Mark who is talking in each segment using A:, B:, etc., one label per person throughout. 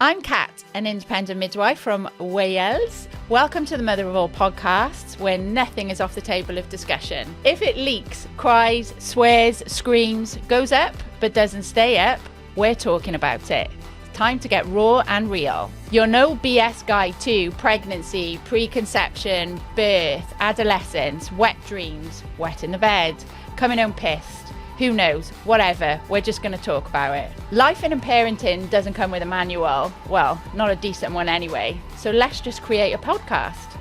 A: I'm Kat, an independent midwife from Wales. Welcome to the Mother of All podcasts, where nothing is off the table of discussion. If it leaks, cries, swears, screams, goes up, but doesn't stay up, we're talking about it. It's time to get raw and real. Your no BS guide to pregnancy, preconception, birth, adolescence, wet dreams, wet in the bed, coming home pissed. Who knows? Whatever. We're just going to talk about it. Life in parenting doesn't come with a manual. Well, not a decent one anyway. So let's just create a podcast.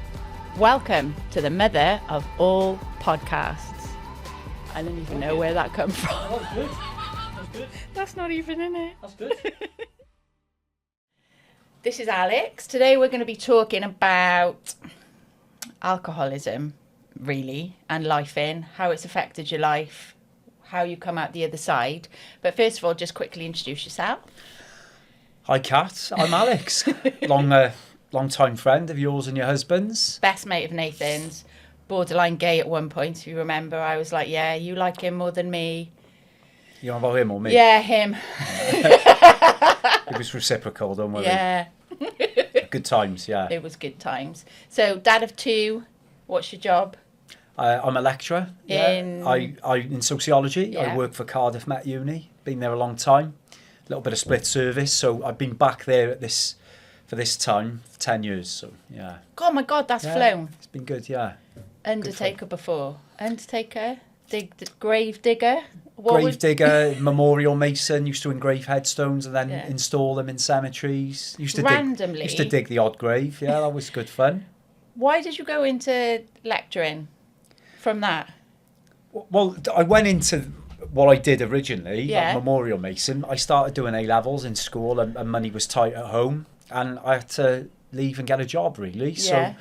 A: Welcome to the Mother of All podcasts. I don't even know where that comes from.
B: Oh, that's good. That's good.
A: That's not even in it.
B: That's good.
A: This is Alex. Today we're going to be talking about alcoholism, really, and life in, how it's affected your life, how you come out the other side. But first of all, just quickly introduce yourself.
B: Hi, Kat. I'm Alex. Long-time friend of yours and your husband's.
A: Best mate of Nathan's. Borderline gay at one point, if you remember. I was like, yeah, you like him more than me.
B: You on about him or me?
A: Yeah, him.
B: It was reciprocal, don't worry.
A: Yeah.
B: Good times, yeah.
A: It was good times. So, dad of two, what's your job?
B: I'm a lecturer in sociology.
A: Yeah.
B: I work for Cardiff Met Uni. Been there a long time. A little bit of split service. So I've been back there for this time, for 10 years. So, yeah.
A: Oh my God, that's flown.
B: It's been good, yeah.
A: Undertaker before. Undertaker? Grave digger?
B: Grave digger, memorial mason, used to engrave headstones and then install them in cemeteries.
A: Randomly?
B: Used to dig the odd grave. Yeah, that was good fun.
A: Why did you go into lecturing from that?
B: Well, I went into what I did originally,
A: Yeah.
B: like memorial mason. I started doing A-levels in school and money was tight at home and I had to leave and get a job, really.
A: Yeah.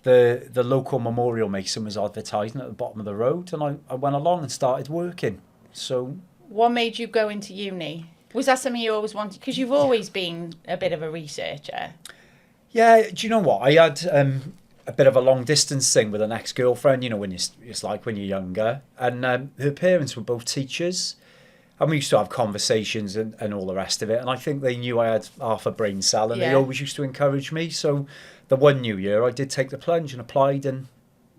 B: So the local memorial mason was advertising at the bottom of the road and I went along and started working. So,
A: what made you go into uni? Was that something you always wanted? Because you've always been a bit of a researcher.
B: yeah, do you know what? I had a bit of a long distance thing with an ex-girlfriend, you know, when it's like when you're younger. And her parents were both teachers. And we used to have conversations and all the rest of it. And I think they knew I had half a brain cell and they always used to encourage me. So the one new year I did take the plunge and applied and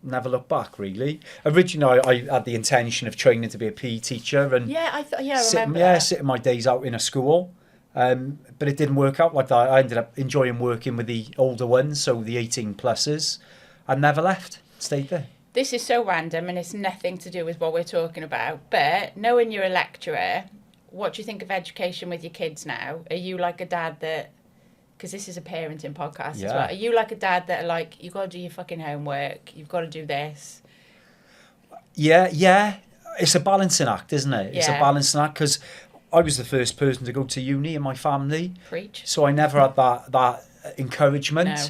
B: never looked back, really. Originally I had the intention of training to be a PE teacher and
A: I remember that.
B: sitting my days out in a school. But it didn't work out like that. I ended up enjoying working with the older ones, so the 18 pluses. I never left, stayed there.
A: This is so random and it's nothing to do with what we're talking about. But knowing you're a lecturer, what do you think of education with your kids now? Are you like a dad that, because this is a parenting podcast as well, are you like a dad that are like, you've got to do your fucking homework, you've got to do this?
B: Yeah. It's a balancing act, isn't it? It's a
A: Yeah.
B: balancing act because I was the first person to go to uni in my family.
A: Preach.
B: So I never had that encouragement.
A: No.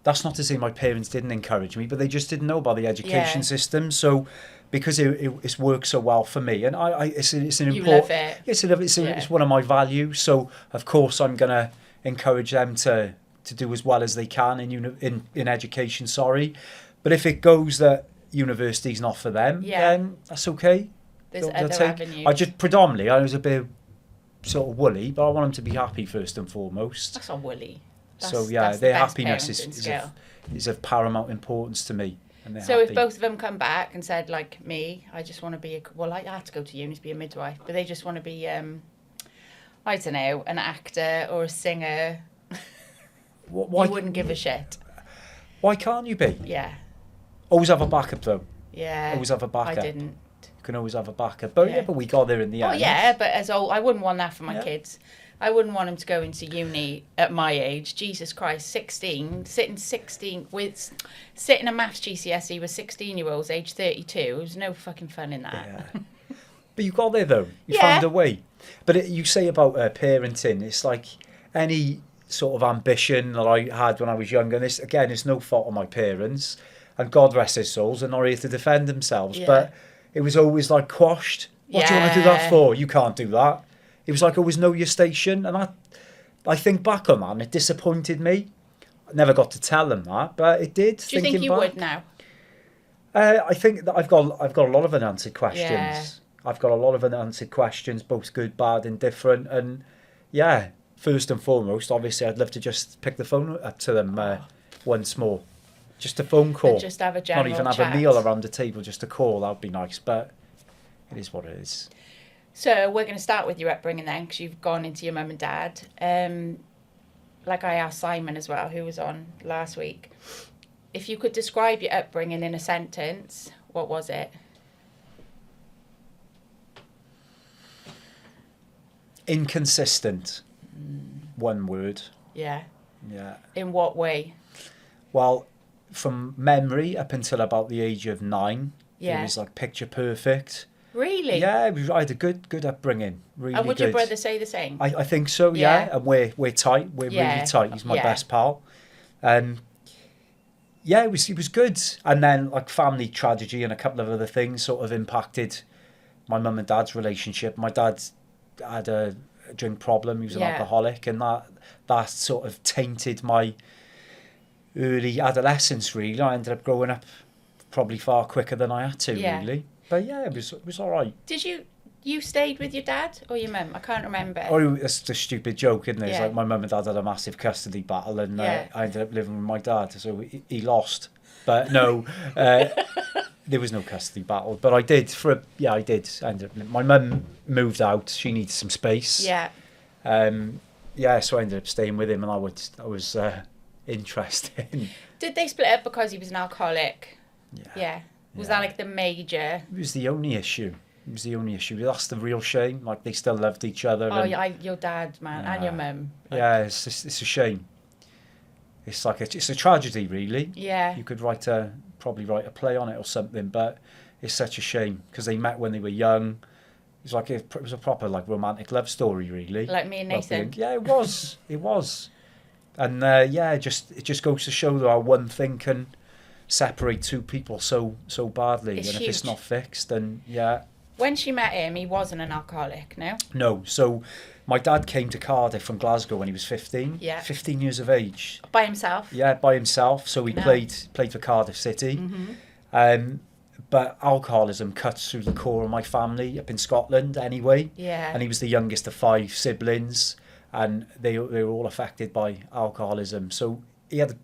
B: That's not to say my parents didn't encourage me, but they just didn't know about the education system. So because it's worked so well for me, and it's an important.
A: You love it.
B: It's one of my values. So of course I'm gonna encourage them to do as well as they can in education. But if it goes that university's not for them, then that's okay.
A: There's other avenues.
B: I was a bit sort of woolly, but I want them to be happy first and foremost.
A: That's not woolly.
B: Their happiness is of paramount importance to me. And
A: so
B: happy.
A: if both of them come back and said, like me, I just want to be I had to go to uni to be a midwife, but they just want to be, I don't know, an actor or a singer,
B: Why,
A: you wouldn't give a shit.
B: Why can't you be?
A: Yeah.
B: Always have a backup though.
A: Yeah.
B: Always have a backup.
A: I didn't.
B: You can always have a backup. But but we got there in the end.
A: Oh yeah, but I wouldn't want that for my kids. I wouldn't want them to go into uni at my age. Jesus Christ, 16, sitting a maths GCSE with 16-year-olds age 32. There's no fucking fun in that.
B: Yeah. But you got there though. You found a way. But you say about parenting, it's like any sort of ambition that I had when I was younger. And it's no fault of my parents. And God rest their souls, they're not here to defend themselves. Yeah. But it was always like quashed. What do you want to do that for? You can't do that. It was like always know your station. And I think back on that and it disappointed me. I never got to tell them that, but it did.
A: Do you think you would now?
B: I think that I've got a lot of unanswered questions. Yeah. I've got a lot of unanswered questions, both good, bad, indifferent. And first and foremost, obviously, I'd love to just pick the phone up to them once more. Just a phone call.
A: And just have a general
B: Not even have
A: chat.
B: a meal around the table, just a call. That would be nice, but it is what it is.
A: So we're going to start with your upbringing then, because you've gone into your mum and dad. Like I asked Simon as well, who was on last week. If you could describe your upbringing in a sentence, what was it?
B: Inconsistent. One word.
A: Yeah.
B: Yeah.
A: In what way?
B: Well, from memory up until about the age of 9,
A: Yeah.
B: it was like picture perfect.
A: Really?
B: Yeah, I had a good upbringing. Really
A: And would
B: good.
A: your brother say the same?
B: I think so, yeah. And we're tight. We're really tight. He's my best pal. Yeah, it was good. And then like family tragedy and a couple of other things sort of impacted my mum and dad's relationship. My dad had a drink problem. He was an alcoholic, and that sort of tainted my early adolescence, really. I ended up growing up probably far quicker than I had to, really. But yeah, it was all right.
A: Did you stayed with your dad or your mum? I can't remember.
B: Oh, that's a stupid joke, isn't it? It's
A: Yeah.
B: like my mum and dad had a massive custody battle, and I ended up living with my dad, so he lost. But no, there was no custody battle. But I did I did end up. My mum moved out; she needed some space.
A: Yeah.
B: So I ended up staying with him, and I was interested.
A: Did they split up because he was an alcoholic?
B: Yeah.
A: Yeah. Was that like the major?
B: It was the only issue. That's the real shame. Like, they still loved each other.
A: Oh,
B: and,
A: your dad, man, and your mum. Like,
B: yeah, it's a shame. It's like it's a tragedy, really.
A: Yeah.
B: You could probably write a play on it or something, but it's such a shame because they met when they were young. It was like it was a proper like romantic love story, really.
A: Like me and Nathan.
B: Yeah, it was. It was. And it just goes to show that how one thing can separate two people so badly,
A: It's
B: and
A: huge.
B: if it's not fixed, then yeah.
A: When she met him, he wasn't an alcoholic, no?
B: No, so my dad came to Cardiff from Glasgow when he was 15.
A: Yeah.
B: 15 years of age.
A: By himself?
B: Yeah, by himself. So he played for Cardiff City.
A: Mm-hmm.
B: But alcoholism cuts through the core of my family up in Scotland anyway.
A: Yeah.
B: And he was the youngest of 5 siblings, and they were all affected by alcoholism. So he had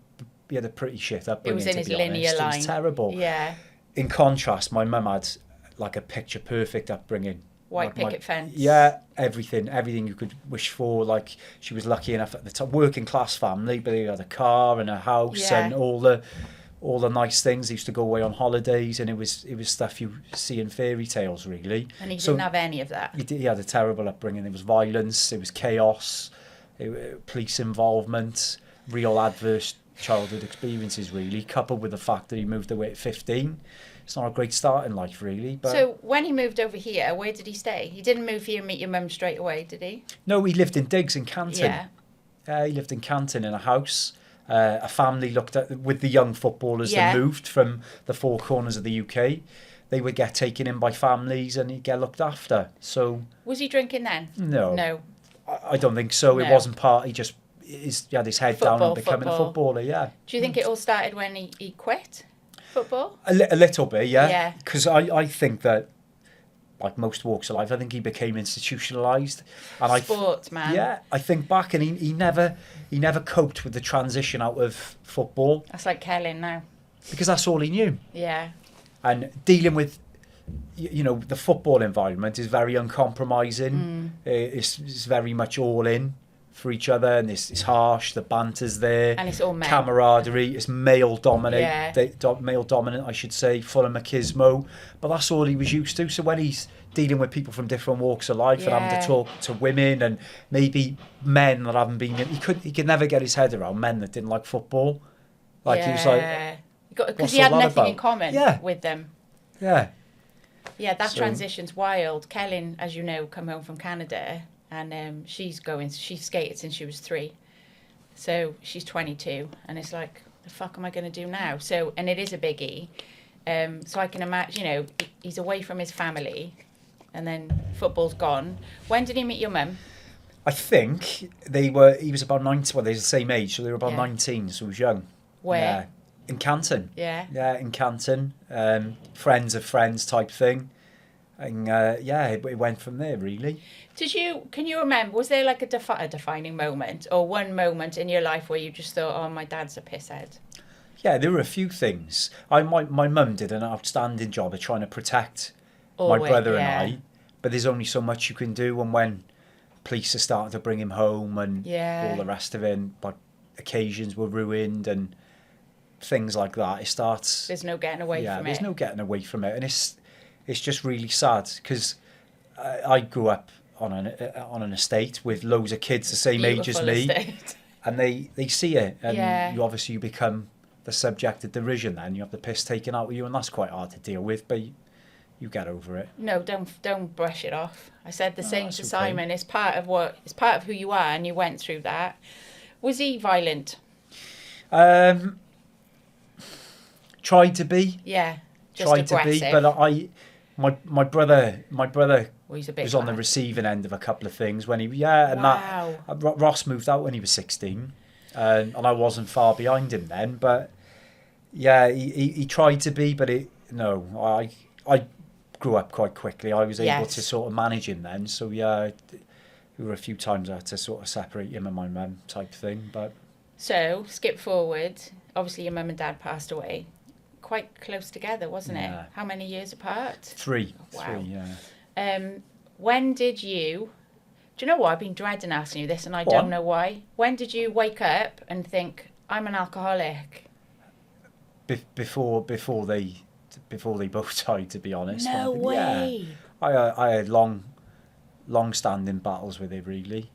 B: a pretty shit upbringing.
A: It was in his
B: to be
A: linear
B: honest.
A: line.
B: It was terrible.
A: Yeah.
B: In contrast, my mum had like a picture perfect upbringing.
A: White picket fence.
B: Yeah, everything you could wish for. Like, she was lucky enough at the time, working class family, but they had a car and a house and all the nice things. They used to go away on holidays, and it was stuff you see in fairy tales, really.
A: And he didn't have any of that.
B: He had a terrible upbringing. There was violence, there was chaos, police involvement, real adverse childhood experiences, really, coupled with the fact that he moved away at 15. It's not a great start in life, really. But
A: So when he moved over here, where did he stay? He didn't move here and meet your mum straight away, did he?
B: no, he lived in Diggs in Canton.
A: Yeah.
B: He lived in Canton in a house. A family looked at with the young footballers
A: Yeah.
B: that moved from the 4 corners of the UK. They would get taken in by families and he'd get looked after. So
A: Was he drinking then?
B: no,
A: No.
B: I don't think so.
A: No.
B: It wasn't part. He had his head down on becoming a footballer. Yeah.
A: Do you think it all started when he quit football?
B: A little bit, yeah.
A: Yeah.
B: Because I think that, like most walks of life, I think he became institutionalised. And
A: Sports, man.
B: Yeah, I think back, and he never coped with the transition out of football
A: That's like Kellen now.
B: because that's all he knew.
A: Yeah.
B: And dealing with, the football environment is very uncompromising. It's very much all in for each other, and it's harsh. The banter's there,
A: And it's all men.
B: camaraderie. It's male dominant.
A: Yeah.
B: Male dominant, I should say, full of machismo. But that's all he was used to. So when he's dealing with people from different walks of life and having to talk to women and maybe men that haven't been, he could never get his head around men that didn't like football. Like he was like,
A: because he had nothing in common with them.
B: yeah.
A: Yeah, that transition's wild. Kellen, as you know, come home from Canada, and she skated since she was 3. So she's 22, and it's like, the fuck am I going to do now? So, and it is a biggie. So I can imagine, he's away from his family, and then football's gone. When did he meet your mum?
B: I think he was about 19, well, they're the same age, so they were about 19, so he was young.
A: Where?
B: Yeah. In Canton.
A: Yeah.
B: Yeah, in Canton. Friends of friends type thing. And it went from there, really.
A: Can you remember, was there like a defining moment or one moment in your life where you just thought, oh, my dad's a pisshead?
B: Yeah, there were a few things. My mum did an outstanding job of trying to protect my brother and I, but there's only so much you can do. And when police are starting to bring him home and all the rest of it, but occasions were ruined and things like that, it starts...
A: There's no getting away from it.
B: There's no getting away from it. And it's just really sad because I grew up on an estate with loads of kids the same age as me. Estate. And they see it. And you become the subject of derision then. You have the piss taken out of you, and that's quite hard to deal with, but you get over it.
A: No, don't brush it off. I said the same to Simon. It's part of who you are, and you went through that. Was he violent?
B: Tried to be.
A: Yeah.
B: Just tried aggressive. To be, but my brother was on the receiving end of a couple of things when Ross moved out when he was 16, and I wasn't far behind him then. But he tried to be, but I grew up quite quickly. I was able to sort of manage him then. So there were a few times I had to sort of separate him and my mum type thing. But
A: so skip forward. Obviously, your mum and dad passed away. Quite close together, wasn't it? How many years apart?
B: 3.
A: Wow.
B: 3, yeah.
A: When did you... Do you know what? I've been dreading asking you this, and I don't know why. When did you wake up and think, I'm an alcoholic?
B: Before they both died, to be honest.
A: No way.
B: Yeah. I had long-standing battles with it, really.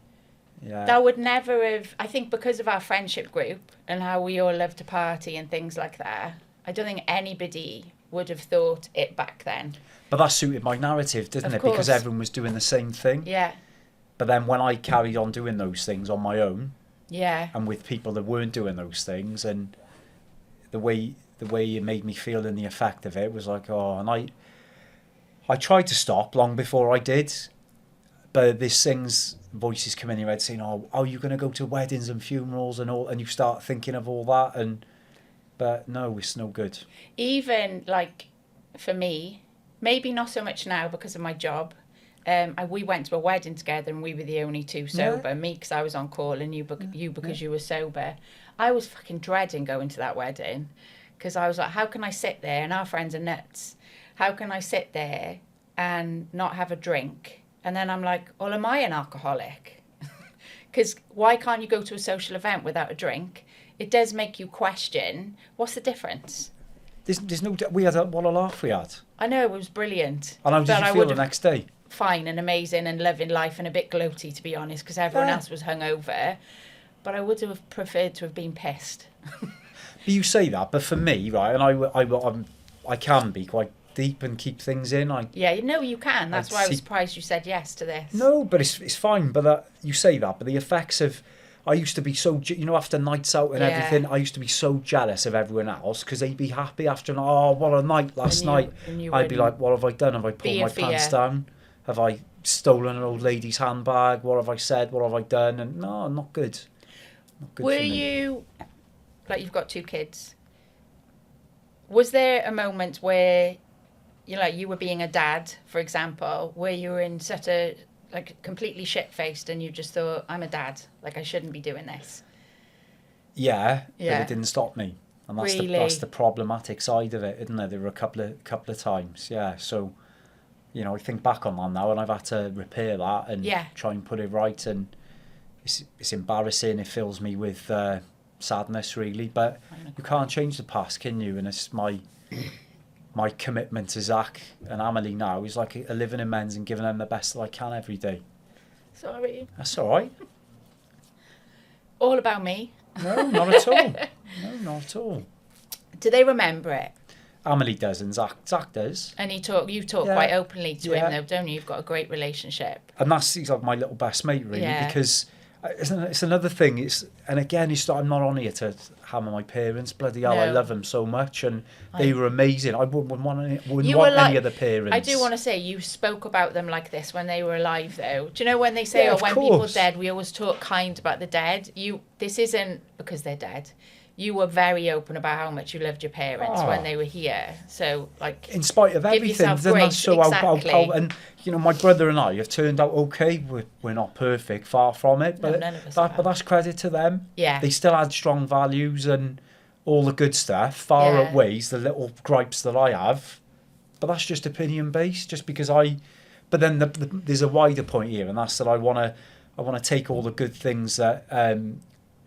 B: Yeah.
A: That would never have... I think because of our friendship group and how we all love to party and things like that, I don't think anybody would have thought it back then.
B: But that suited my narrative, didn't it? Because everyone was doing the same thing.
A: Yeah.
B: But then when I carried on doing those things on my own,
A: and
B: with people that weren't doing those things, and the way it made me feel and the effect of it was like, and I tried to stop long before I did, but there's voices come in your head saying, oh, you're going to go to weddings and funerals and all, and you start thinking of all that, but no, it's no good. Even
A: like for me, maybe not so much now because of my job. We went to a wedding together and we were the only two sober. Me because I was on call and you because you were sober. I was fucking dreading going to that wedding because I was like, how can I sit there? And our friends are nuts. How can I sit there and not have a drink? And then I'm like, well, am I an alcoholic? Because why can't you go to a social event without a drink? It does make you question, what's the difference?
B: There's no... what a laugh we had.
A: I know, it was brilliant.
B: And how did you feel the next day?
A: Fine and amazing and loving life and a bit gloaty, to be honest, because everyone else was hungover. But I would have preferred to have been pissed.
B: But you say that, but for me, right, and I can be quite deep and keep things in.
A: You can. That's why I was surprised you said yes to this.
B: No, but it's fine. But you say that, but the effects of... I used to be so, after nights out and everything, I used to be so jealous of everyone else because they'd be happy after, what a night last night. I'd be like, what have I done? Have I pulled my pants down? Have I stolen an old lady's handbag? What have I said? What have I done? And no, not good. Not good. Were
A: you, like you've got 2 kids, was there a moment where, you were being a dad, for example, where you were in such a... like completely shit-faced and you just thought, I'm a dad, like I shouldn't be doing this?
B: Yeah. But it didn't stop me. And that's the problematic side of it, isn't there? There were a couple of times, so, I think back on that now and I've had to repair that and try and put it right, and it's embarrassing, it fills me with sadness, really, but you can't change the past, can you? And it's my commitment to Zach and Amelie now is like a living amends and giving them the best that I can every day.
A: Sorry.
B: That's all right.
A: All about me?
B: No, not at all. No, not at all.
A: Do they remember it?
B: Amelie does and Zach does.
A: And you talk quite openly to him though, don't you? You've got a great relationship.
B: And he's like my little best mate, really, because it's another thing. I'm not on here to hammer my parents. Bloody hell, I love them so much, and they were amazing. I wouldn't want any other parents.
A: I do want to say you spoke about them like this when they were alive, though. Do you know when they say, when people are dead, we always talk kind about the dead? This isn't because they're dead. you were very open about how much you loved your parents when they were here. So, like,
B: in spite of
A: give
B: everything,
A: yourself
B: then
A: grace.
B: that's so
A: Exactly.
B: and you know, my brother and I have turned out okay. We're not perfect, far from it, but
A: none of us are.
B: but that's credit to them.
A: Yeah.
B: They still had strong values and all the good stuff. Far
A: Yeah.
B: outweighs the little gripes that I have, but that's just opinion based. Just because I, but then there's a wider point here, and that's that I want to take all the good things that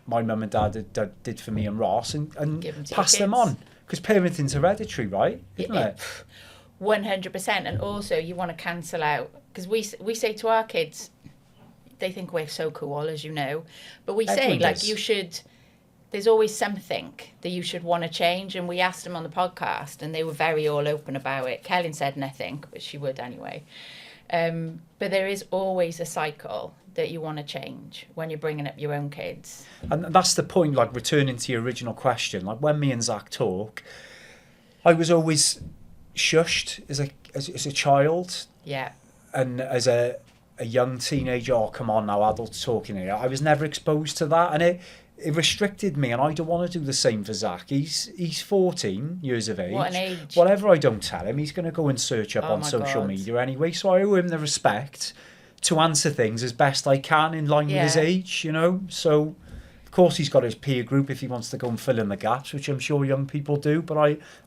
B: my mum and dad did for me and Ross and
A: Give them to
B: pass
A: your
B: them
A: kids.
B: on, because parenting's hereditary, right? Isn't it?
A: 100%. And also, you want to cancel out, because we say to our kids, they think we're so cool, as you know, but we say,
B: Everyone
A: like,
B: does.
A: you should, there's always something that you should want to change. And we asked them on the podcast, and they were very all open about it. Kellen said nothing, but she would anyway. But there is always a cycle that you want to change when you're bringing up your own kids.
B: And that's the point, like, returning to your original question, like when me and Zach talk, I was always shushed as a child,
A: Yeah.
B: and as a young teenager. Oh, come on now, adults talking here. I was never exposed to that, and it restricted me, and I don't want to do the same for Zach. He's 14 years of age.
A: What an age.
B: Whatever I don't tell him, he's going to go and search up
A: Oh
B: on
A: my
B: social
A: God.
B: media anyway, so I owe him the respect to answer things as best I can in line with his
A: Yeah.
B: age, you know. So of course he's got his peer group if he wants to go and fill in the gaps, which I'm sure young people do, but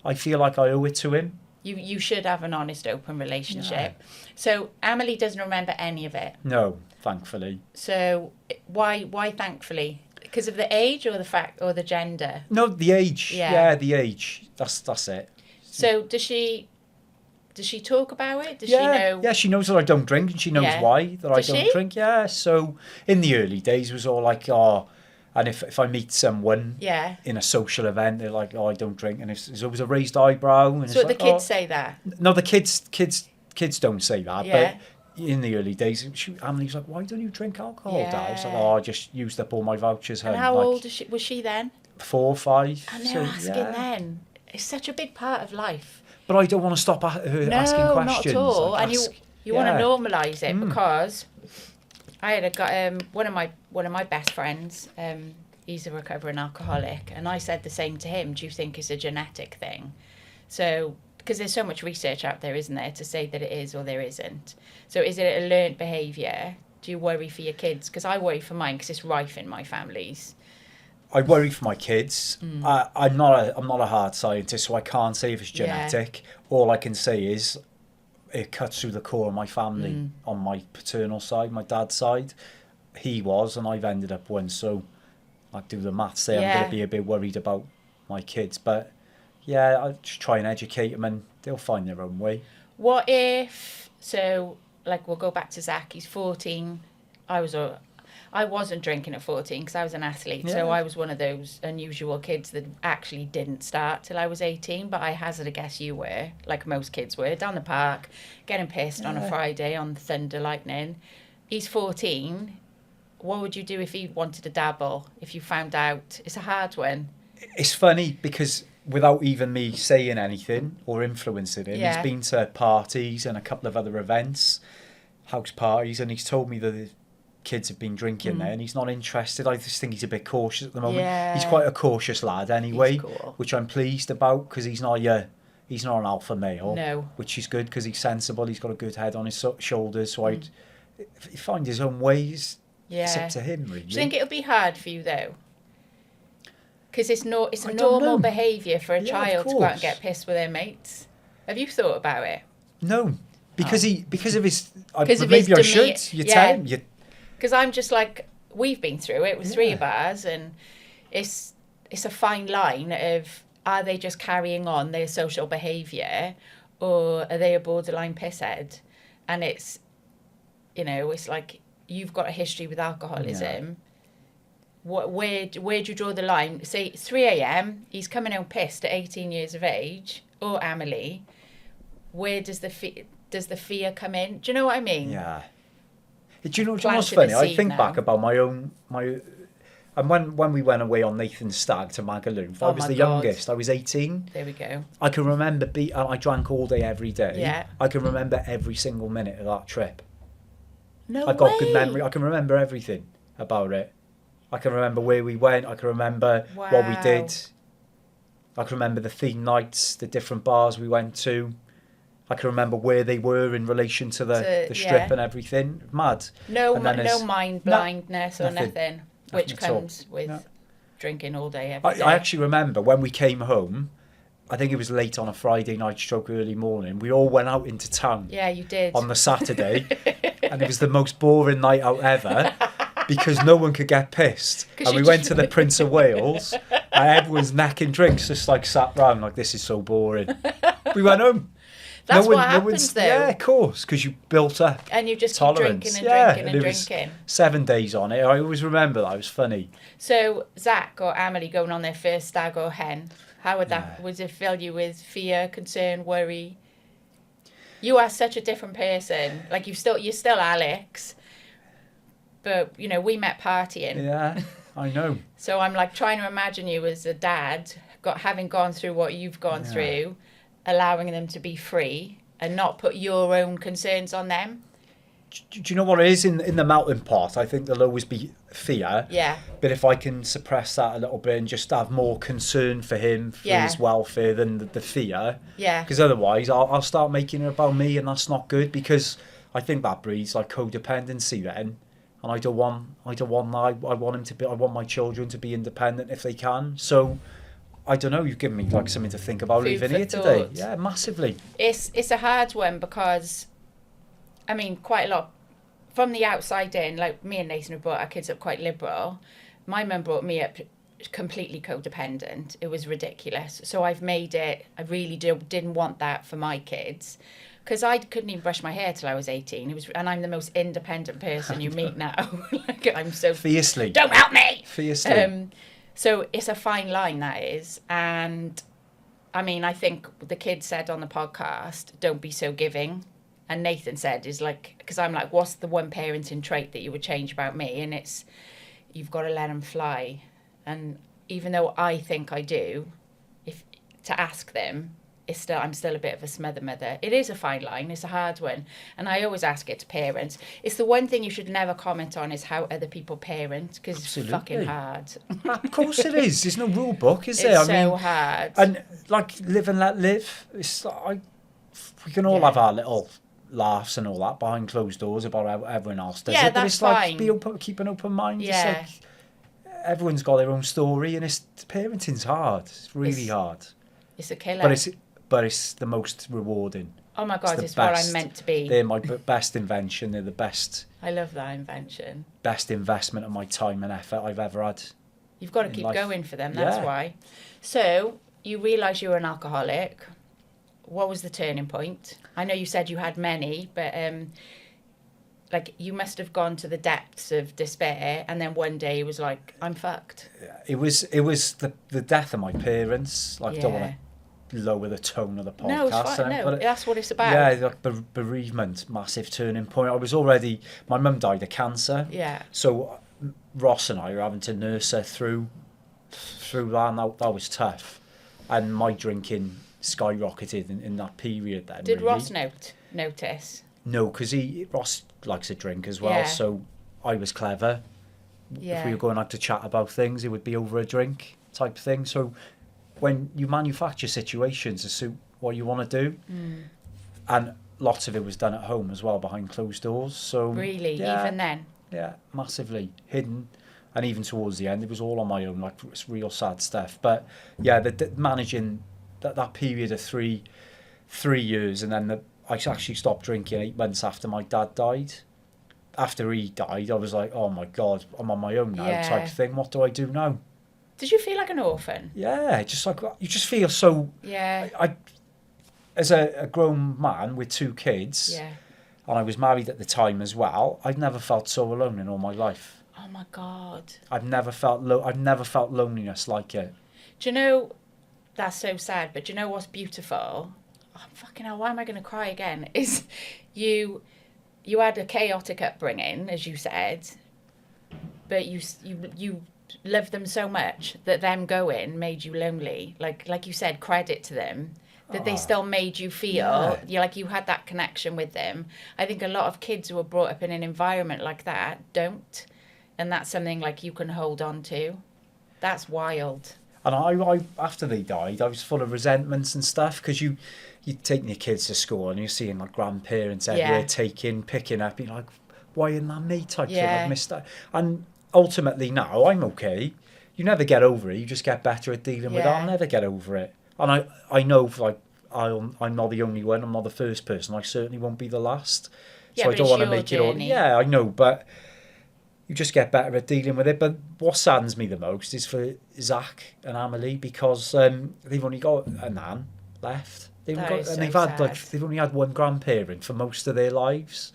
B: I feel like I owe it to him.
A: You should have an honest, open relationship. So Amelie doesn't remember any of it.
B: No, thankfully.
A: So why thankfully? Because of the age or the fact or the gender?
B: No, the age.
A: Yeah.
B: Yeah, the age. That's it.
A: So does she talk about it? Does
B: yeah,
A: she know?
B: Yeah, she knows that I don't drink, and she knows
A: Yeah.
B: why that
A: Does
B: I don't
A: she?
B: drink. Yeah, so in the early days it was all like, oh, and if I meet someone
A: Yeah.
B: in a social event, they're like, oh, I don't drink, and it's always a raised eyebrow. And
A: So
B: it's
A: the
B: like,
A: kids
B: oh.
A: say that.
B: No, the kids don't say that,
A: Yeah.
B: but in the early days, Emily's like, why don't you drink alcohol, Dad? It's like,
A: Yeah.
B: oh, I just used up all my vouchers.
A: And
B: home.
A: how
B: Like,
A: old was she then?
B: 4 or 5.
A: And they're
B: so,
A: asking
B: yeah.
A: then. It's such a big part of life.
B: But I don't want to stop her asking
A: No,
B: questions.
A: not at all.
B: Like,
A: And
B: ask-
A: you want to
B: yeah.
A: normalise it because I had one of my best friends. He's a recovering alcoholic, and I said the same to him. Do you think it's a genetic thing? So because there's so much research out there, isn't there, to say that it is or there isn't. So is it a learned behaviour? Do you worry for your kids? Because I worry for mine because it's rife in my families.
B: I worry for my kids. I'm not a hard scientist, so I can't say if it's genetic. All I can say is it cuts through the core of my family on my paternal side, my dad's side. He was, and I've ended up one. So I do the maths there. I'm
A: Yeah.
B: going to be a bit worried about my kids, but yeah, I just try and educate them, and they'll find their own way.
A: What if, so like we'll go back to Zach, he's 14. I wasn't drinking at 14 because I was an athlete.
B: Yeah.
A: So I was one of those unusual kids that actually didn't start till I was 18. But I hazard a guess you were, like most kids were, down the park, getting pissed on a Friday on thunder lightning. He's 14. What would you do if he wanted to dabble, if you found out? It's a hard one.
B: It's funny because without even me saying anything or influencing him,
A: Yeah.
B: he's been to parties and a couple of other events, house parties, and he's told me that the kids have been drinking there, and he's not interested. I just think he's a bit cautious at the moment.
A: Yeah.
B: He's quite a cautious lad anyway,
A: He's cool.
B: which I'm pleased about because he's not an alpha male.
A: No.
B: Which is good because he's sensible. He's got a good head on his shoulders. So if he find his own ways, it's
A: Yeah.
B: up to him, really.
A: Do you think it'll be hard for you though? Because it's a
B: I don't
A: normal
B: know.
A: behaviour for a
B: Yeah, of
A: child to go out and
B: course.
A: get pissed with their mates. Have you thought about it?
B: No, because because of his.
A: Because of
B: maybe
A: his
B: I
A: demeanour.
B: should. You
A: Yeah.
B: tell him.
A: Because I'm just like, we've been through it with 3
B: Yeah.
A: of ours, and it's a fine line of, are they just carrying on their social behaviour, or are they a borderline pisshead? And it's, it's like, you've got a history with alcoholism. Where do you draw the line? Say 3 a.m, he's coming home pissed at 18 years of age, or Amelie. Where does the fear come in? Do you know what I mean?
B: Yeah. Do you know what's
A: Planted
B: funny?
A: the
B: I
A: seed
B: think
A: now.
B: back about and when we went away on Nathan's stag to Magaluf, I
A: Oh
B: was
A: my
B: the
A: God.
B: youngest. I was 18.
A: There we go.
B: I can remember I drank all day every day.
A: Yeah.
B: I can remember every single minute of that trip.
A: No
B: I've got
A: way.
B: good memory. I can remember everything about it. I can remember where we went. I can remember what we did. I can remember the theme nights, the different bars we went to. I can remember where they were in relation to the strip and everything. Mad.
A: No mind blindness or nothing which comes with drinking all day, every day.
B: I actually remember when we came home, I think it was late on a Friday night stroke early morning, we all went out into town.
A: Yeah, you did.
B: On the Saturday. And it was the most boring night out ever because no one could get pissed. And we went to the Prince of Wales and everyone's necking drinks just like sat round like, this is so boring. We went home.
A: That's what happens though.
B: Yeah, of course, because you built up
A: and you just
B: tolerance.
A: Keep drinking and drinking.
B: 7 days on it. I always remember that. It was funny.
A: So Zach or Amelie going on their first stag or hen, how would that, would it fill you with fear, concern, worry? You are such a different person. Like you're still Alex, but you know, we met partying.
B: Yeah, I know.
A: So I'm like trying to imagine you as a dad, having gone through what you've gone through, allowing them to be free and not put your own concerns on them.
B: Do you know what it is in the melting pot? I think there'll always be fear.
A: Yeah.
B: But if I can suppress that a little bit and just have more concern for him, for his welfare than the fear.
A: Yeah.
B: Because otherwise I'll start making it about me and that's not good because I think that breeds like codependency then. And I don't want that. I want my children to be independent if they can. So I don't know, you've given me like something to think about leaving here today. Yeah, massively.
A: It's a hard one because I mean, quite a lot from the outside in, like me and Nathan have brought our kids up quite liberal. My mum brought me up completely codependent. It was ridiculous. So I've made it, I really didn't want that for my kids because I couldn't even brush my hair till I was 18. And I'm the most independent person you meet now. Like I'm so...
B: Fiercely.
A: Don't help me!
B: Fiercely.
A: So it's a fine line, that is. And I mean, I think the kids said on the podcast, don't be so giving. And Nathan said, is like, because I'm like, what's the one parenting trait that you would change about me? And it's, you've got to let them fly. And even though I think I do, if to ask them, I'm still a bit of a smother mother. It is a fine line. It's a hard one. And I always ask it to parents. It's the one thing you should never comment on is how other people parent, because it's fucking hard.
B: Of course it is. There's no rule book, is there?
A: It's so hard.
B: And like live and let live. It's like, we can all have our little laughs and all that behind closed doors about how everyone else does it. But it's
A: fine.
B: Like keep an open mind.
A: Yeah.
B: It's like everyone's got their own story and parenting's hard. It's really hard.
A: It's a killer.
B: But it's the most rewarding.
A: Oh my God, it's what I'm meant to be.
B: They're my best invention. They're the best.
A: I love that invention.
B: Best investment of my time and effort I've ever had.
A: You've got to keep going for them, that's why. So, you realise you were an alcoholic. What was the turning point? I know you said you had many, but like you must have gone to the depths of despair and then one day it was like, I'm fucked.
B: It was the death of my parents. Like, I don't want to lower the tone of the podcast.
A: No, it's fine. No, that's what it's about.
B: Yeah, like bereavement, massive turning point. My mum died of cancer.
A: Yeah.
B: So Ross and I were having to nurse her through that, and that was tough. And my drinking skyrocketed in that period then.
A: Did Ross notice?
B: No, because Ross likes a drink as well, so I was clever.
A: Yeah.
B: If we were going out to chat about things, it would be over a drink type thing. So when you manufacture situations to suit what you want to do, and lots of it was done at home as well, behind closed doors. So
A: really, even then?
B: Yeah, massively hidden. And even towards the end, it was all on my own, like it's real sad stuff. But yeah, managing that period of three years, and then I actually stopped drinking 8 months after my dad died. After he died, I was like, oh my God, I'm on my own now, type thing. What do I do now?
A: Did you feel like an orphan?
B: Yeah, just like, you just feel so...
A: Yeah.
B: I as a grown man with 2 kids, and I was married at the time as well, I'd never felt so alone in all my life.
A: Oh my God.
B: I've never felt loneliness like it.
A: Do you know, that's so sad, but do you know what's beautiful? Oh, fucking hell, why am I going to cry again? Is you had a chaotic upbringing, as you said, but you loved them so much that them going made you lonely. Like you said, credit to them that they still made you feel you had that connection with them. I think a lot of kids who are brought up in an environment like that don't. and that's something like you can hold on to. That's wild.
B: And I after they died, I was full of resentments and stuff, because you're taking your kids to school and you're seeing like grandparents everywhere picking up. You're like, why isn't that me type thing? I've missed that. And ultimately now I'm okay. You never get over it. You just get better at dealing with it. I'll never get over it. And I know, like, I'm not the only one. I'm not the first person. I certainly won't be the last. So I don't want to make it all. Yeah, I know, but you just get better at dealing with it. But what saddens me the most is for Zach and Amelie, because they've only got a nan left. They've only had one grandparent for most of their lives,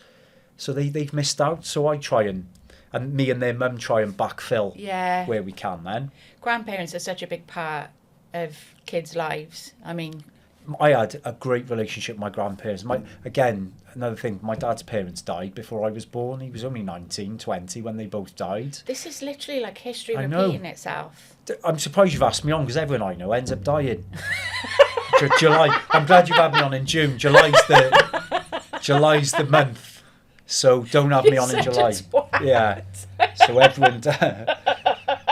B: so they've missed out. So I try and me and their mum try and backfill where we can. Then
A: grandparents are such a big part of kids' lives. I mean,
B: I had a great relationship with my grandparents. Again, another thing, my dad's parents died before I was born. He was only 19, 20 when they both died.
A: This is literally like history repeating itself.
B: I'm surprised you've asked me on, because everyone I know ends up dying. July. I'm glad you've had me on in June. July's the month. So don't have me on in July. Yeah. So everyone...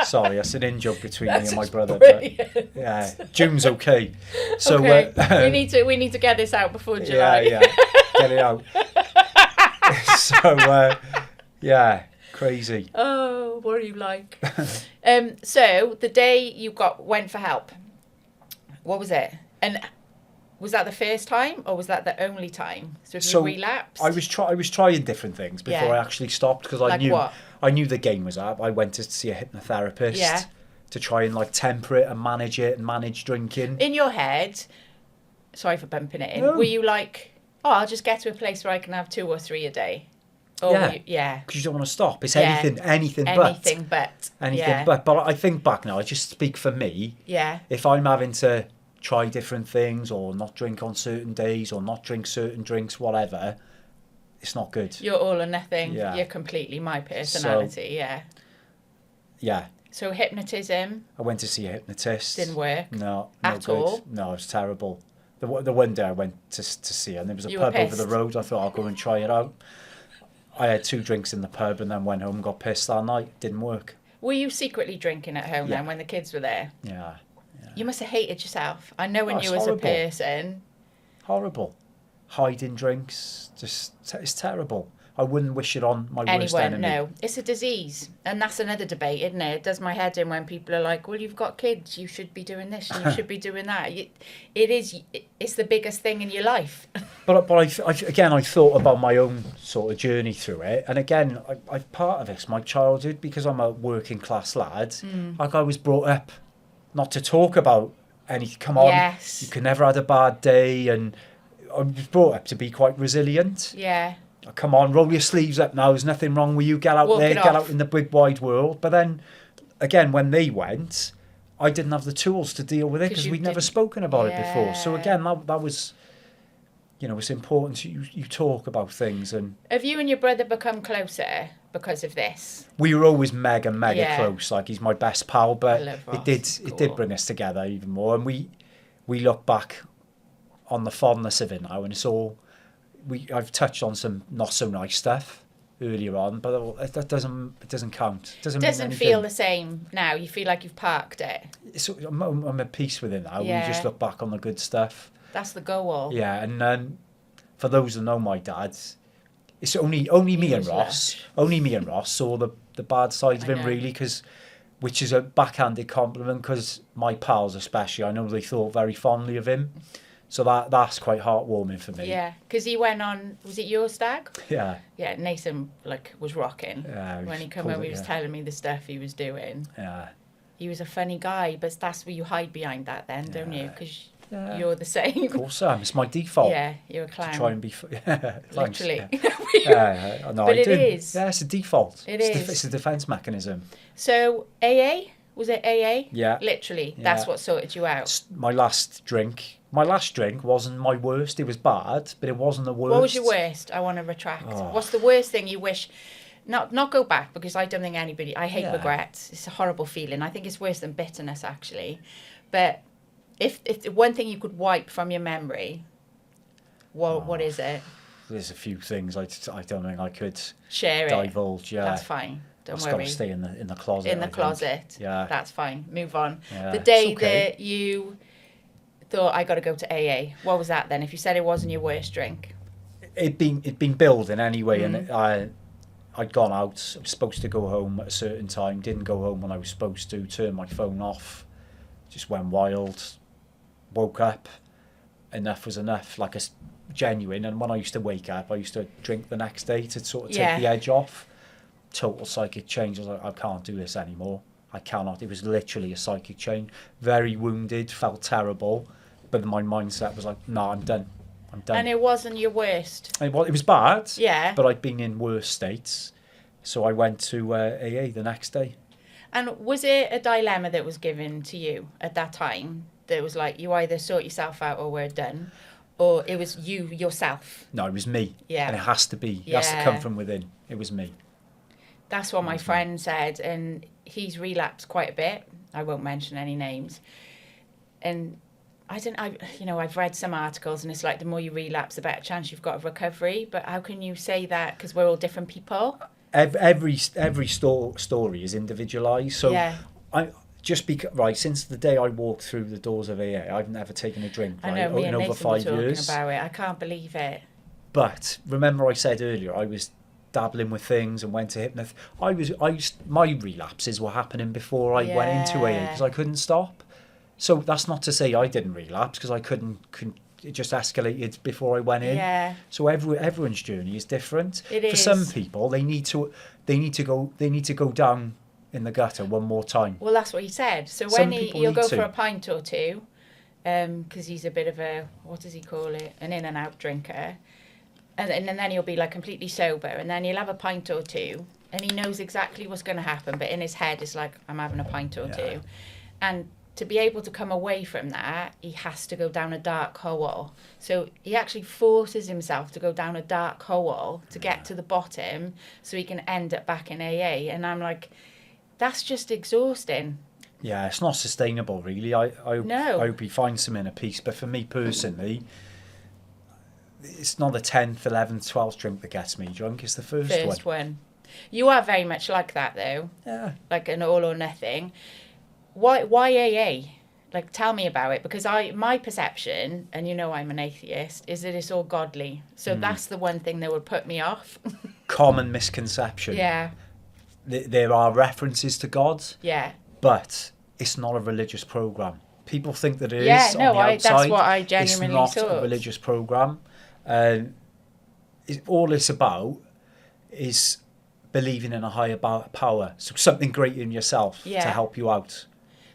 B: Sorry, that's an in-joke between me and my brother. But, yeah, June's okay. So
A: we need to get this out before July.
B: Yeah, get it out. So crazy.
A: Oh, what are you like? So the day you went for help, what was it? And was that the first time, or was that the only time? So you relapsed?
B: I was trying different things before I actually stopped, because I knew the game was up. I went to see a hypnotherapist to try and like temper it and manage it and manage drinking.
A: In your head, sorry for bumping it in, were you like, oh, I'll just get to a place where I can have 2 or 3 a day? Or because
B: you don't want to stop. It's anything but. But I think back now, I just speak for me.
A: Yeah.
B: If I'm having to try different things, or not drink on certain days, or not drink certain drinks, whatever, it's not good.
A: You're all or nothing. Yeah. You're completely my personality. Yeah. So hypnotism.
B: I went to see a hypnotist.
A: Didn't work.
B: No
A: at
B: good.
A: all.
B: No, it was terrible. The one day I went to see her, and there was a pub over the road. I thought I'll go and try it out. I had 2 drinks in the pub and then went home and got pissed that night. Didn't work.
A: Were you secretly drinking at home then when the kids were there?
B: Yeah.
A: You must have hated yourself. I know you as a person.
B: Horrible. Hiding drinks. It's terrible. I wouldn't wish it on my worst enemy.
A: No. It's a disease. And that's another debate, isn't it? It does my head in when people are like, well, you've got kids, you should be doing this and you should be doing that. It's the biggest thing in your life. But
B: I thought about my own sort of journey through it. And again, I part of it's my childhood, because I'm a working class lad. Like, I was brought up not to talk about anything. Come on, you can never have a bad day. And I was brought up to be quite resilient.
A: Yeah.
B: Come on, roll your sleeves up now. There's nothing wrong with you. Get out there, get out in the big wide world. But then, again, when they went, I didn't have the tools to deal with it, because we'd never spoken about it before. So again, that was, it's important you talk about things. And
A: have you and your brother become closer because of this?
B: We were always mega close. Like, he's my best pal, but it did bring us together even more. And we look back on the fondness of it now, and it's all. I've touched on some not so nice stuff earlier on, but that doesn't count. It doesn't
A: feel the same now. You feel like you've parked it.
B: I'm at peace with it now. We just look back on the good stuff.
A: That's the goal.
B: Yeah, and for those that know my dad, it's only me and Ross. Only me and Ross saw the bad side of him, really, which is a backhanded compliment, because my pals especially, I know they thought very fondly of him. So that's quite heartwarming for me.
A: Yeah, because he went on, was it your stag?
B: Yeah.
A: Yeah, Nathan was rocking.
B: Yeah,
A: when he came home, he was telling me the stuff he was doing.
B: Yeah.
A: He was a funny guy, but that's where you hide behind that then, don't you? Because you're the same.
B: Of course I am. It's my default.
A: Yeah, you're a clown.
B: To try and be...
A: Literally.
B: Yeah. No,
A: but
B: it
A: is.
B: Yeah, it's a default.
A: It's
B: a defence mechanism.
A: So, AA? Was it AA?
B: Yeah.
A: Literally. That's what sorted you out.
B: My last drink wasn't my worst. It was bad, but it wasn't the worst.
A: What was your worst? I want to retract. What's the worst thing you wish... Not go back, because I don't think anybody... I hate regrets. It's a horrible feeling. I think it's worse than bitterness, actually. But if one thing you could wipe from your memory, what is it?
B: There's a few things I don't think I could
A: share
B: divulge. Yeah,
A: that's fine. Don't
B: It's
A: worry.
B: got to stay in the closet.
A: In the closet.
B: Yeah.
A: That's fine. Move on.
B: Yeah,
A: The day
B: it's okay.
A: that you thought, I got to go to AA, what was that then? If you said it wasn't your worst drink.
B: It'd been building anyway, and I'd gone out. I was supposed to go home at a certain time. Didn't go home when I was supposed to. Turned my phone off. Just went wild. Woke up. Enough was enough. Like a genuine. And when I used to wake up, I used to drink the next day to sort of take the edge off. Total psychic change. I was like, I can't do this anymore. I cannot. It was literally a psychic change. Very wounded. Felt terrible. But my mindset was like, no, I'm done. I'm done.
A: And it wasn't your worst.
B: It was bad.
A: Yeah.
B: But I'd been in worse states. So I went to AA the next day.
A: And was it a dilemma that was given to you at that time? That was like, you either sort yourself out or we're done? Or it was you, yourself?
B: No, it was me.
A: Yeah.
B: And it has to be. It has to come from within. It was me.
A: That's what my friend said. And he's relapsed quite a bit. I won't mention any names. And I've read some articles and it's like the more you relapse, the better chance you've got of recovery. But how can you say that? Because we're all different people.
B: Every story is individualised. So since the day I walked through the doors of AA, I've never taken a drdrink.
A: I know, me and
B: in over
A: Nathan were
B: 5
A: talking
B: years.
A: about it. I can't believe it.
B: But remember, I said earlier, I was dabbling with things and went to hypnotherapy. My relapses were happening before I went into AA because I couldn't stop. So that's not to say I didn't relapse because I couldn't. It just escalated before I went in.
A: Yeah.
B: So everyone's journey is different.
A: It is.
B: For some people, they need to go down in the gutter one more time.
A: Well, that's what he said. So when he'll go for a pint or two, because he's a bit of a, what does he call it, an in and out drinker, and then he'll be like completely sober, and then he'll have a pint or two, and he knows exactly what's going to happen, but in his head it's like, I'm having a pint or two, and to be able to come away from that, he has to go down a dark hole. So he actually forces himself to go down a dark hole to get to the bottom so he can end up back in AA. And I'm like, that's just exhausting.
B: Yeah, it's not sustainable, really. I hope he finds some inner peace. But for me personally, it's not the 10th, 11th, 12th drink that gets me drunk. It's the first one.
A: You are very much like that, though.
B: Yeah.
A: Like an all or nothing. Why AA? Like, tell me about it, because my perception, and you know I'm an atheist, is that it's all godly. So that's the one thing that would put me off.
B: Common misconception.
A: Yeah.
B: There are references to God.
A: Yeah.
B: But it's not a religious program. People think that it is on the outside.
A: That's what I genuinely
B: thought. It's not a religious program. All it's about is believing in a higher power, so something greater in yourself to help you out.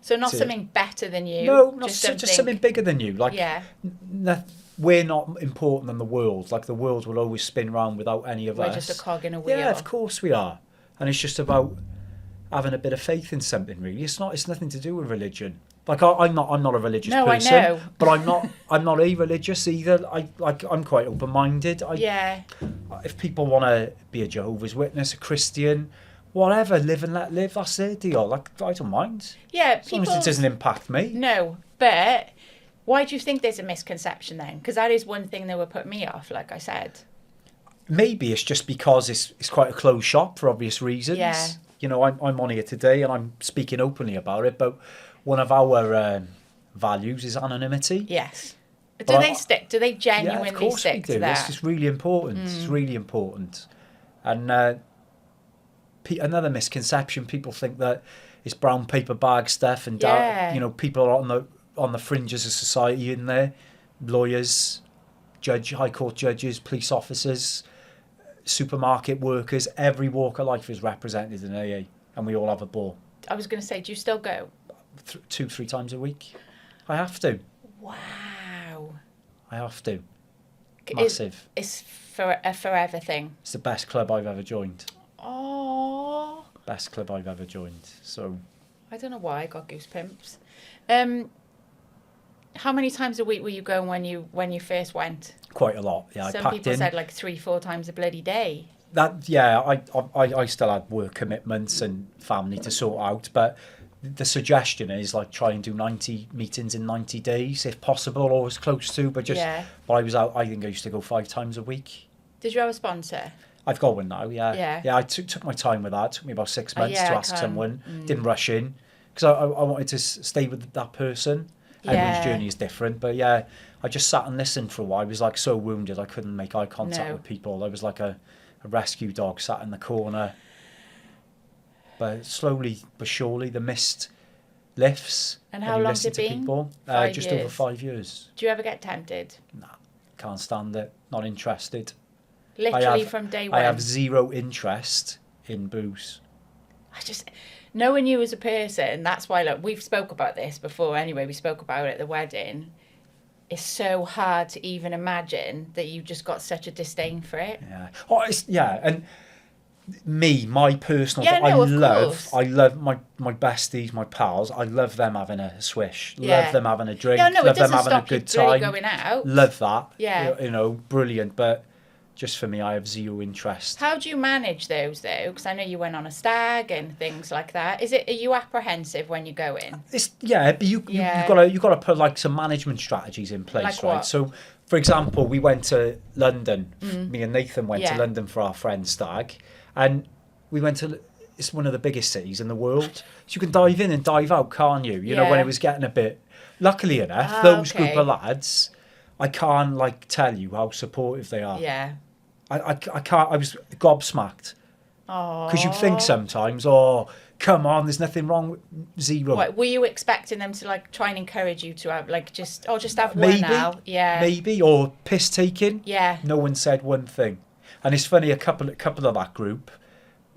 A: So not something better than you.
B: No, just something bigger than you. Like, we're not important than the world. Like, the world will always spin round without any of us.
A: We're just a cog in a wheel.
B: Yeah, of course we are. And it's just about having a bit of faith in something, really. It's nothing to do with religion. Like, I'm not a religious person.
A: I know.
B: But I'm not a religious either. I'm quite open-minded. If people want to be a Jehovah's Witness, a Christian, whatever, live and let live, that's their deal. Like, I don't mind.
A: Yeah,
B: as long as it doesn't impact me.
A: No, but why do you think there's a misconception then? Because that is one thing that would put me off, like I said.
B: Maybe it's just because it's quite a closed shop for obvious reasons.
A: Yeah.
B: You know, I'm on here today and I'm speaking openly about it, but one of our values is anonymity.
A: Yes. Do they genuinely stick to that?
B: It's really important. It's really important. And another misconception, people think that it's brown paper bag stuff and people are on the fringes of society in there. Lawyers, high court judges, police officers, supermarket workers, every walk of life is represented in AA, and we all have a ball.
A: I was going to say, do you still go?
B: 2-3 times a week. I have to.
A: Wow.
B: I have to. Massive.
A: It's for a forever thing.
B: It's the best club I've ever joined.
A: Oh.
B: Best club I've ever joined. So.
A: I don't know why I got goosebumps. How many times a week were you going when you first went?
B: Quite a lot. Yeah,
A: Some people said like 3-4 times a bloody day.
B: I still had work commitments and family to sort out, but the suggestion is like try and do 90 meetings in 90 days if possible, or as close to. But I was out. I think I used to go 5 times a week.
A: Did you have a sponsor?
B: I've got one now, yeah.
A: Yeah.
B: Yeah, I took my time with that. It took me about 6 months to ask someone.
A: Mm.
B: Didn't rush in. Because I wanted to stay with that person. Everyone's journey is different. But yeah, I just sat and listened for a while. I was like so wounded I couldn't make eye contact with people. I was like a rescue dog sat in the corner. But slowly but surely the mist lifts.
A: And how long's it been?
B: People.
A: 5
B: just
A: years.
B: over 5 years.
A: Do you ever get tempted?
B: Nah, can't stand it. Not interested.
A: Literally from day one?
B: I have zero interest in booze.
A: Knowing you as a person, that's why, look, we've spoke about this before anyway. We spoke about it at the wedding. It's so hard to even imagine that you just got such a disdain for it.
B: Yeah. And my personal...
A: Yeah, no,
B: I love my besties, my pals. I love them having a swish.
A: Yeah.
B: Love them having a drink.
A: Yeah, no,
B: love
A: it doesn't
B: them having a
A: stop
B: good
A: you really
B: time.
A: going out.
B: Love that.
A: Yeah.
B: You know, brilliant. But just for me, I have zero interest.
A: How do you manage those though? Because I know you went on a stag and things like that. Are you apprehensive when you go in?
B: But you got to put like some management strategies in place,
A: like
B: right?
A: What?
B: So, for example, we went to London. Me and Nathan went to
A: Yeah.
B: London for our friend's stag, and we went to. It's one of the biggest cities in the world. So you can dive in and dive out, can't you? You know, when it was getting a bit. Luckily enough, those group of lads, I can't like tell you how supportive they are.
A: Yeah.
B: I can't. I was gobsmacked. Because you think sometimes, oh, come on, there's nothing wrong with zero.
A: What, were you expecting them to like try and encourage you to have like just have one now? Yeah.
B: Maybe, or piss taking.
A: Yeah.
B: No one said one thing. And it's funny, a couple of that group,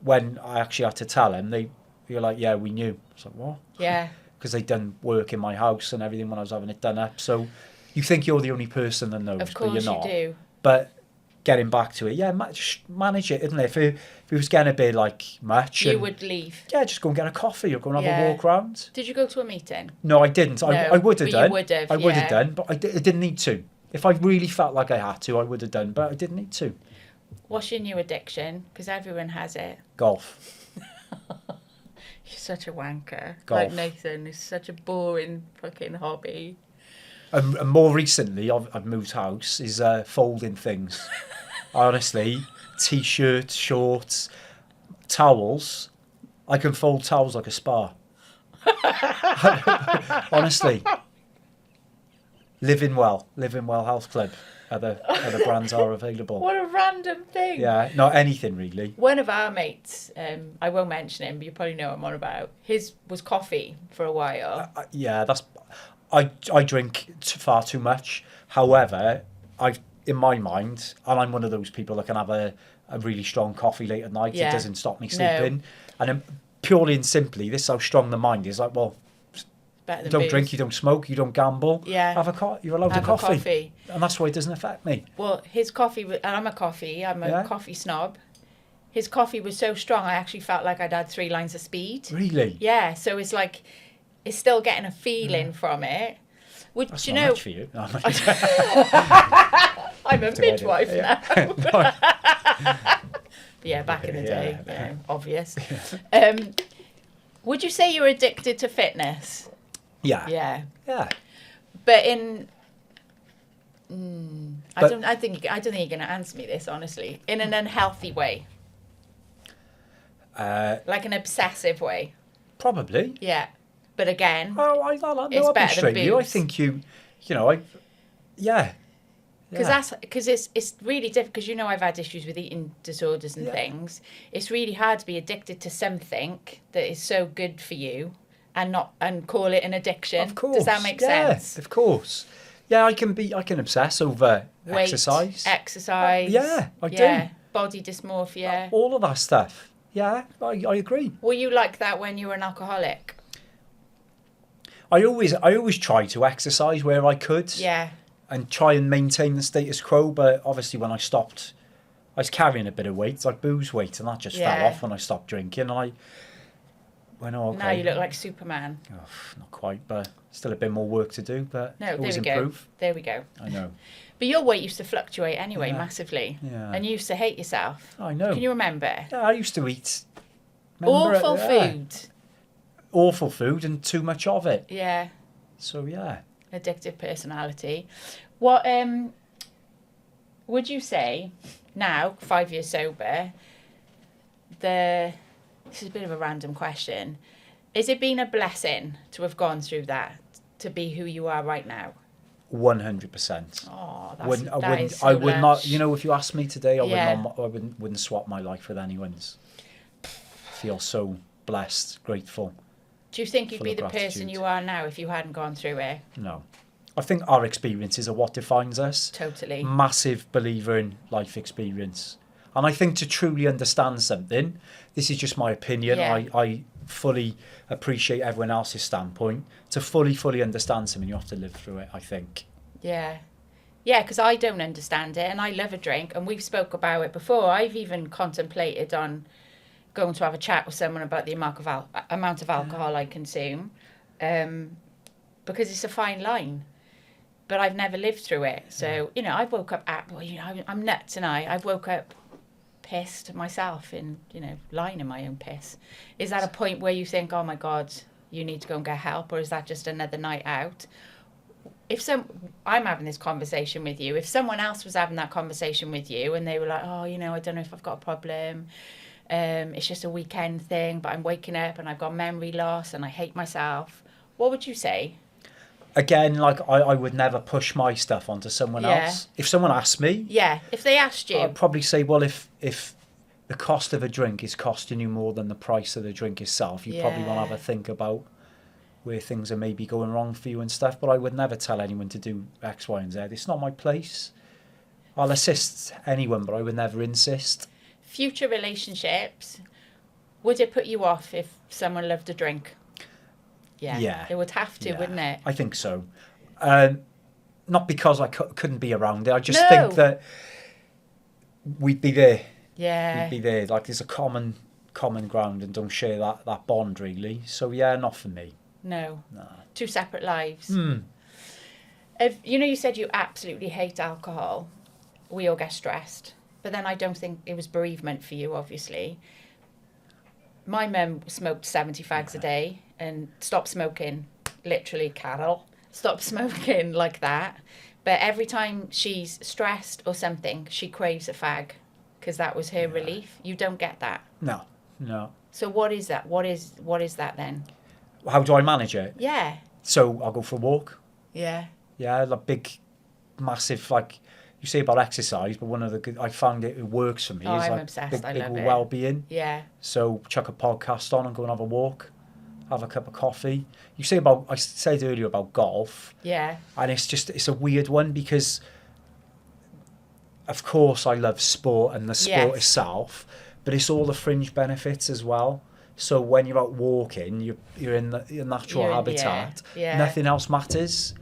B: when I actually had to tell them, they were like, yeah, we knew. I was like, what?
A: Yeah.
B: Because they'd done work in my house and everything when I was having it done up. So you think you're the only person that knows,
A: Of course
B: but you're not.
A: you do.
B: But getting back to it, just manage it, isn't it? If it was getting a bit like much,
A: you would leave.
B: Yeah, just go and get a coffee or go and have a walk around.
A: Did you go to a meeting?
B: No, I didn't. I would have done.
A: You would have.
B: I would have done, but I didn't need to. If I really felt like I had to, I would have done, but I didn't need to.
A: What's your new addiction? Because everyone has it.
B: Golf.
A: You're such a wanker.
B: Golf.
A: Like Nathan, it's such a boring fucking hobby.
B: And more recently, I've moved house, is folding things. Honestly, t-shirts, shorts, towels. I can fold towels like a spa. Honestly. Living Well Health Club. Other brands are available.
A: What a random thing.
B: Yeah, not anything really.
A: One of our mates, I won't mention him, but you probably know what I'm on about. His was coffee for a while.
B: I drink far too much. However, in my mind, and I'm one of those people that can have a really strong coffee late at night. Yeah. It doesn't stop me sleeping. No. And purely and simply, this is how strong the mind is. Like, well, you don't drink, you don't smoke, you don't gamble. Yeah. You're allowed a coffee. And that's why it doesn't affect me.
A: Well, his coffee, and I'm a coffee snob. His coffee was so strong, I actually felt like I'd had 3 lines of speed.
B: Really?
A: Yeah, so it's like, it's still getting a feeling from it.
B: That's not much for you. No,
A: I'm a midwife now. Yeah, back in the day, obvious. Yeah. Would you say you're addicted to fitness?
B: Yeah.
A: Yeah.
B: Yeah.
A: But I don't think you're going to answer me this honestly. In an unhealthy way. Like an obsessive way.
B: Probably.
A: Yeah. But again,
B: it's better than booze. I think
A: Because it's really difficult. Because I've had issues with eating disorders and things. It's really hard to be addicted to something that is so good for you, and call it an addiction.
B: Of course.
A: Does that make sense?
B: Of course. Yeah, I can obsess over
A: weight,
B: exercise.
A: Yeah,
B: I do.
A: Body dysmorphia.
B: All of that stuff. Yeah, I agree.
A: Were you like that when you were an alcoholic?
B: I always try to exercise where I could.
A: Yeah. And
B: try and maintain the status quo, but obviously when I stopped, I was carrying a bit of weight, like booze weight, and that just fell off when I stopped drinking. And I went, okay.
A: Now you look like Superman.
B: Oh, not quite, but still a bit more work to do, but always
A: improve. There we go.
B: I know.
A: But your weight used to fluctuate anyway, massively.
B: Yeah.
A: And you used to hate yourself.
B: I know.
A: Can you remember?
B: Yeah, I used to eat
A: awful food.
B: Awful food and too much of it.
A: Yeah.
B: So, yeah.
A: Addictive personality. What Would you say now, 5 years sober, this is a bit of a random question, has it been a blessing to have gone through that, to be who you are right now?
B: 100%.
A: Oh,
B: I would not. You know, if you asked me today, I wouldn't swap my life with anyone's. I feel so blessed, grateful.
A: Do you think you'd be the person you are now if you hadn't gone through it?
B: No. I think our experiences are what defines us.
A: Totally.
B: Massive believer in life experience. And I think to truly understand something, this is just my opinion, I fully appreciate everyone else's standpoint. To fully understand something, you have to live through it, I think.
A: Yeah. Yeah, because I don't understand it, and I love a drink, and we've spoke about it before. I've even contemplated on going to have a chat with someone about the amount of alcohol I consume, because it's a fine line. But I've never lived through it. So, you know, I've woke up I'm nuts, and I've woke up pissed myself and, you know, lying in my own piss. Is that a point where you think, oh my God, you need to go and get help, or is that just another night out? I'm having this conversation with you, if someone else was having that conversation with you and they were like, oh, you know, I don't know if I've got a problem, it's just a weekend thing, but I'm waking up and I've got memory loss and I hate myself, what would you say?
B: Again, like I would never push my stuff onto someone else. If someone asked me,
A: if they asked you,
B: I'd probably say, well, if the cost of a drink is costing you more than the price of the drink itself, you probably want to have a think about where things are maybe going wrong for you and stuff. But I would never tell anyone to do X, Y, and Z. It's not my place. I'll assist anyone, but I would never insist.
A: Future relationships, would it put you off if someone loved a drink? Yeah. It would have to, wouldn't it?
B: I think so. Not because I couldn't be around it. I just think that we'd be there.
A: Yeah.
B: We'd be there. Like, there's a common ground and don't share that bond, really. So, yeah, not for me.
A: No. Two separate lives.
B: You
A: know, you said you absolutely hate alcohol. We all get stressed. But then I don't think it was bereavement for you, obviously. My mum smoked 70 fags a day and stopped smoking, literally cattle. Stopped smoking like that. But every time she's stressed or something, she craves a fag because that was her relief. You don't get that. No. So what is that? What is that then?
B: How do I manage it?
A: Yeah.
B: So I'll go for a walk.
A: Yeah.
B: Yeah, like big, massive, like you say about exercise, but one of the good, I found it works for me.
A: Oh,
B: is
A: I'm
B: like
A: obsessed. I love
B: big
A: it.
B: well-being.
A: Yeah.
B: So chuck a podcast on and go and have a walk, have a cup of coffee. I said earlier about golf.
A: Yeah.
B: And it's a weird one because, of course, I love sport and the sport itself, but it's all the fringe benefits as well. So when you're out walking, you're in your natural habitat.
A: Yeah.
B: Nothing else matters.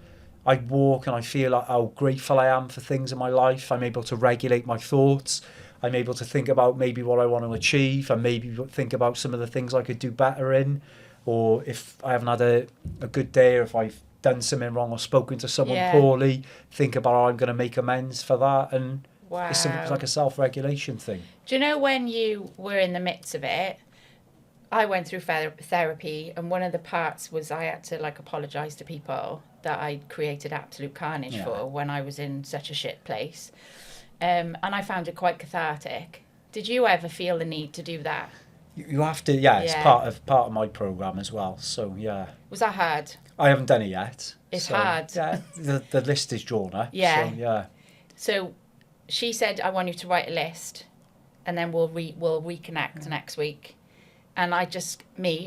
B: I walk and I feel like how grateful I am for things in my life. I'm able to regulate my thoughts. I'm able to think about maybe what I want to achieve and maybe think about some of the things I could do better in. Or if I haven't had a good day, or if I've done something wrong or spoken to someone poorly, think about how I'm going to make amends for that. And it's like a self-regulation thing.
A: Do you know when you were in the midst of it, I went through therapy, and one of the parts was I had to like apologise to people that I'd created absolute carnage for when I was in such a shit place. And I found it quite cathartic. Did you ever feel the need to do that?
B: You have to, it's part of my programme as well. So, yeah.
A: Was that hard?
B: I haven't done it yet.
A: It's hard.
B: Yeah, the list is drawn up.
A: Yeah.
B: So, yeah.
A: So she said, I want you to write a list, and then we'll reconnect next week. And I just,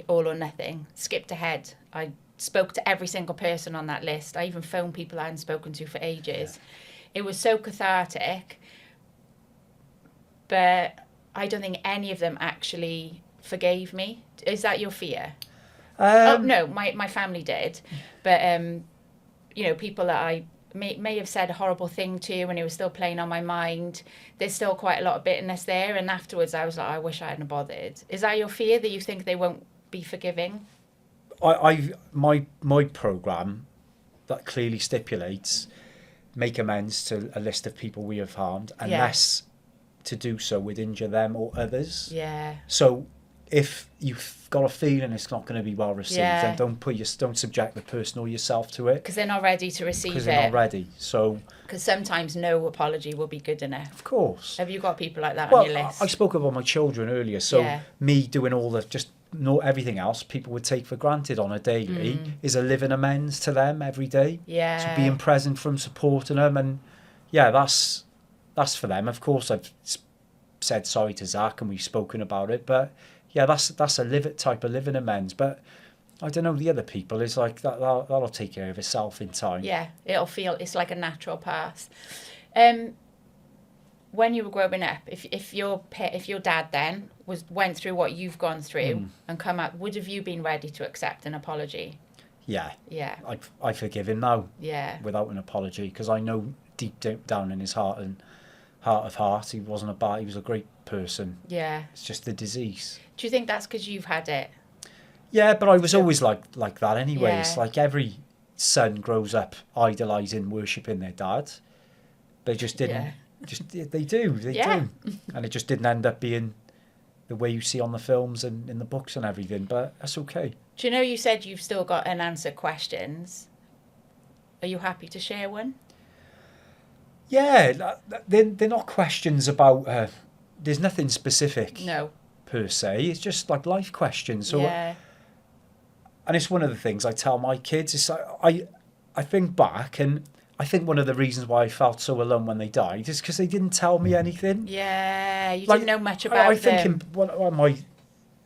A: all or nothing, skipped ahead. I spoke to every single person on that list. I even phoned people I hadn't spoken to for ages. Yeah. It was so cathartic. But I don't think any of them actually forgave me. Is that your fear? No, my family did. But, people that I may have said a horrible thing to and it was still playing on my mind. There's still quite a lot of bitterness there, and afterwards I was like, I wish I hadn't bothered. Is that your fear, that you think they won't be forgiving?
B: My programme that clearly stipulates make amends to a list of people we have harmed unless to do so would injure them or others.
A: Yeah.
B: So if you've got a feeling it's not going to be well received, then don't subject the person or yourself to it.
A: Because they're not ready to receive it.
B: Because they're not ready. So.
A: Because sometimes no apology will be good enough.
B: Of course.
A: Have you got people like that on your list?
B: I spoke about my children earlier. So me doing all the everything else people would take for granted on a daily is a living amends to them every day.
A: Yeah.
B: So being present for them, supporting them, and that's for them. Of course, I've said sorry to Zach and we've spoken about it, but that's a type of living amends. But I don't know, the other people is like that'll take care of itself in time.
A: Yeah, it'll feel it's like a natural path. When you were growing up, if your dad then went through what you've gone through and come up, would have you been ready to accept an apology?
B: Yeah.
A: Yeah.
B: I forgive him now.
A: Yeah.
B: Without an apology, because I know deep down in his heart of heart, he was a great person.
A: Yeah.
B: It's just the disease.
A: Do you think that's because you've had it?
B: Yeah, but I was always like that anyway.
A: Yeah.
B: It's like every son grows up idolising, worshipping their dad. They just didn't. Yeah. They do. And it just didn't end up being the way you see on the films and in the books and everything. But that's okay.
A: Do you know you said you've still got unanswered questions? Are you happy to share one?
B: Yeah, they're not questions about. There's nothing specific.
A: No.
B: Per se, it's just like life questions. So, and it's one of the things I tell my kids. It's like I think back, and I think one of the reasons why I felt so alone when they died is because they didn't tell me anything.
A: Yeah, you didn't know much about them.
B: I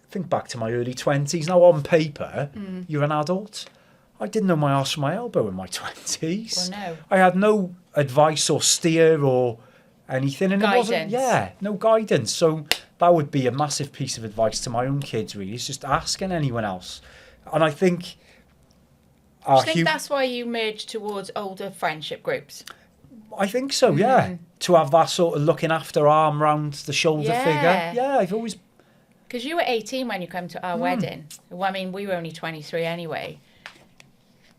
B: think back to my early 20s. Now, on paper, you're an adult. I didn't know my arse from my elbow in my 20s.
A: Well, no.
B: I had no advice or steer or anything, and
A: guidance.
B: It wasn't. No guidance. So that would be a massive piece of advice to my own kids. Really, is just asking anyone else. And I think.
A: Do you think that's why you merged towards older friendship groups?
B: I think so, yeah. To have that sort of looking after arm round the shoulder figure. Yeah, I've always...
A: Because you were 18 when you came to our wedding. Well, I mean, we were only 23 anyway.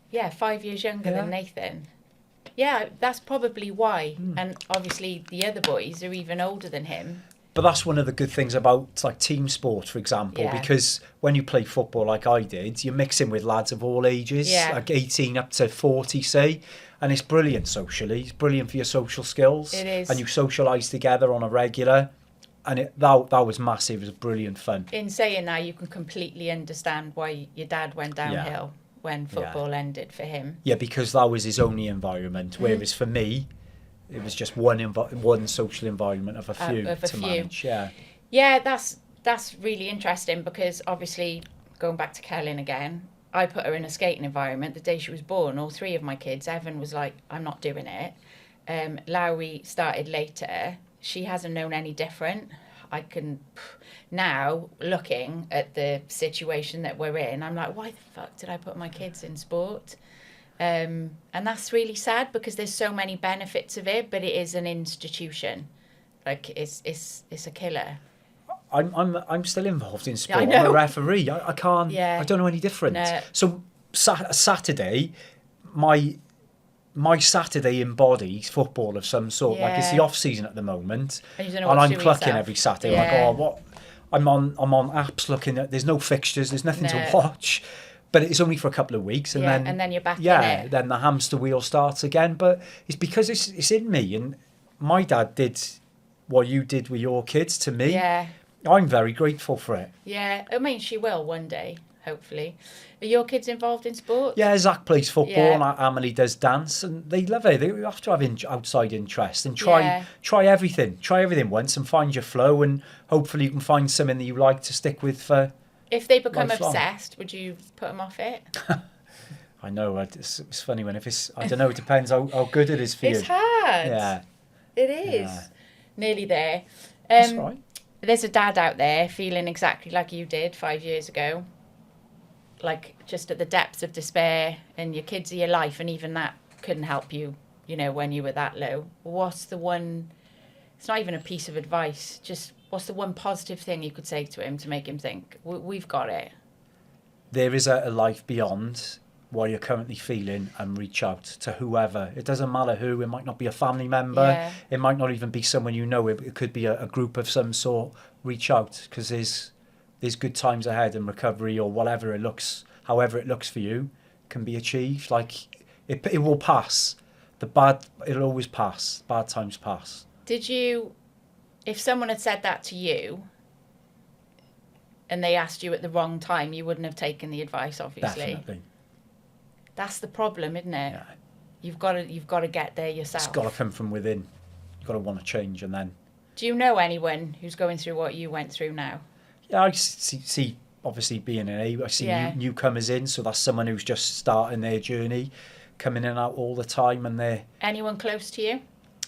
A: Yeah, 5 years younger than Nathan. Yeah, that's probably why. And obviously the other boys are even older than him.
B: But that's one of the good things about like team sport, for example, because when you play football like I did, you're mixing with lads of all ages, like 18 up to 40, say, and it's brilliant socially. It's brilliant for your social skills.
A: It is.
B: And you socialise together on a regular, and that was massive. It was brilliant fun.
A: In saying that, you can completely understand why your dad went downhill when football ended for him. Yeah,
B: because that was his only environment, whereas for me, it was just one social environment of a few to manage.
A: Yeah, that's really interesting because obviously, going back to Kellen again, I put her in a skating environment the day she was born. All three of my kids, Evan was like, I'm not doing it. Lowry started later. She hasn't known any different. I can now, looking at the situation that we're in, I'm like, why the fuck did I put my kids in sport? And that's really sad because there's so many benefits of it, but it is an institution. Like it's a killer.
B: I'm still involved in sport. I'm a referee. I can't. I don't know any different.
A: No.
B: So Saturday, my Saturday embodies football of some sort. Like it's the off season at the moment, and I'm clucking every Saturday. Like, oh, what? I'm on apps looking at. There's no fixtures. There's nothing to watch. But it's only for a couple of weeks, and
A: then you're back in it.
B: Then the hamster wheel starts again. But it's because it's in me, and my dad did what you did with your kids to me.
A: Yeah.
B: I'm very grateful for it.
A: Yeah, I mean, she will one day, hopefully. Are your kids involved in sport?
B: Yeah, Zach plays football, and Emily does dance, and they love it. They have to have outside interest and try everything. Try everything once and find your flow, and hopefully you can find something that you like to stick with for.
A: If they become obsessed, would you put them off it?
B: I know. It's funny when I don't know. It depends how good it is for you.
A: It's hard.
B: Yeah.
A: It is. Yeah. Nearly there.
B: That's right.
A: There's a dad out there feeling exactly like you did 5 years ago. Like just at the depths of despair, and your kids are your life, and even that couldn't help you, when you were that low. What's the one, it's not even a piece of advice, just what's the one positive thing you could say to him to make him think, we've got it?
B: There is a life beyond what you're currently feeling, and reach out to whoever. It doesn't matter who. It might not be a family member.
A: Yeah.
B: It might not even be someone you know. It could be a group of some sort. Reach out, because there's there's good times ahead, and recovery or whatever it looks, however it looks for you, can be achieved. Like it will pass. It'll always pass. Bad times pass.
A: Did you, if someone had said that to you and they asked you at the wrong time, you wouldn't have taken the advice, obviously.
B: Definitely.
A: That's the problem, isn't it?
B: Yeah.
A: You've got to get there yourself.
B: It's got to come from within. You've got to want to change, and then.
A: Do you know anyone who's going through what you went through now?
B: Yeah, I see obviously being an A, I see newcomers in, so that's someone who's just starting their journey, coming in and out all the time, and they're...
A: Anyone close to you?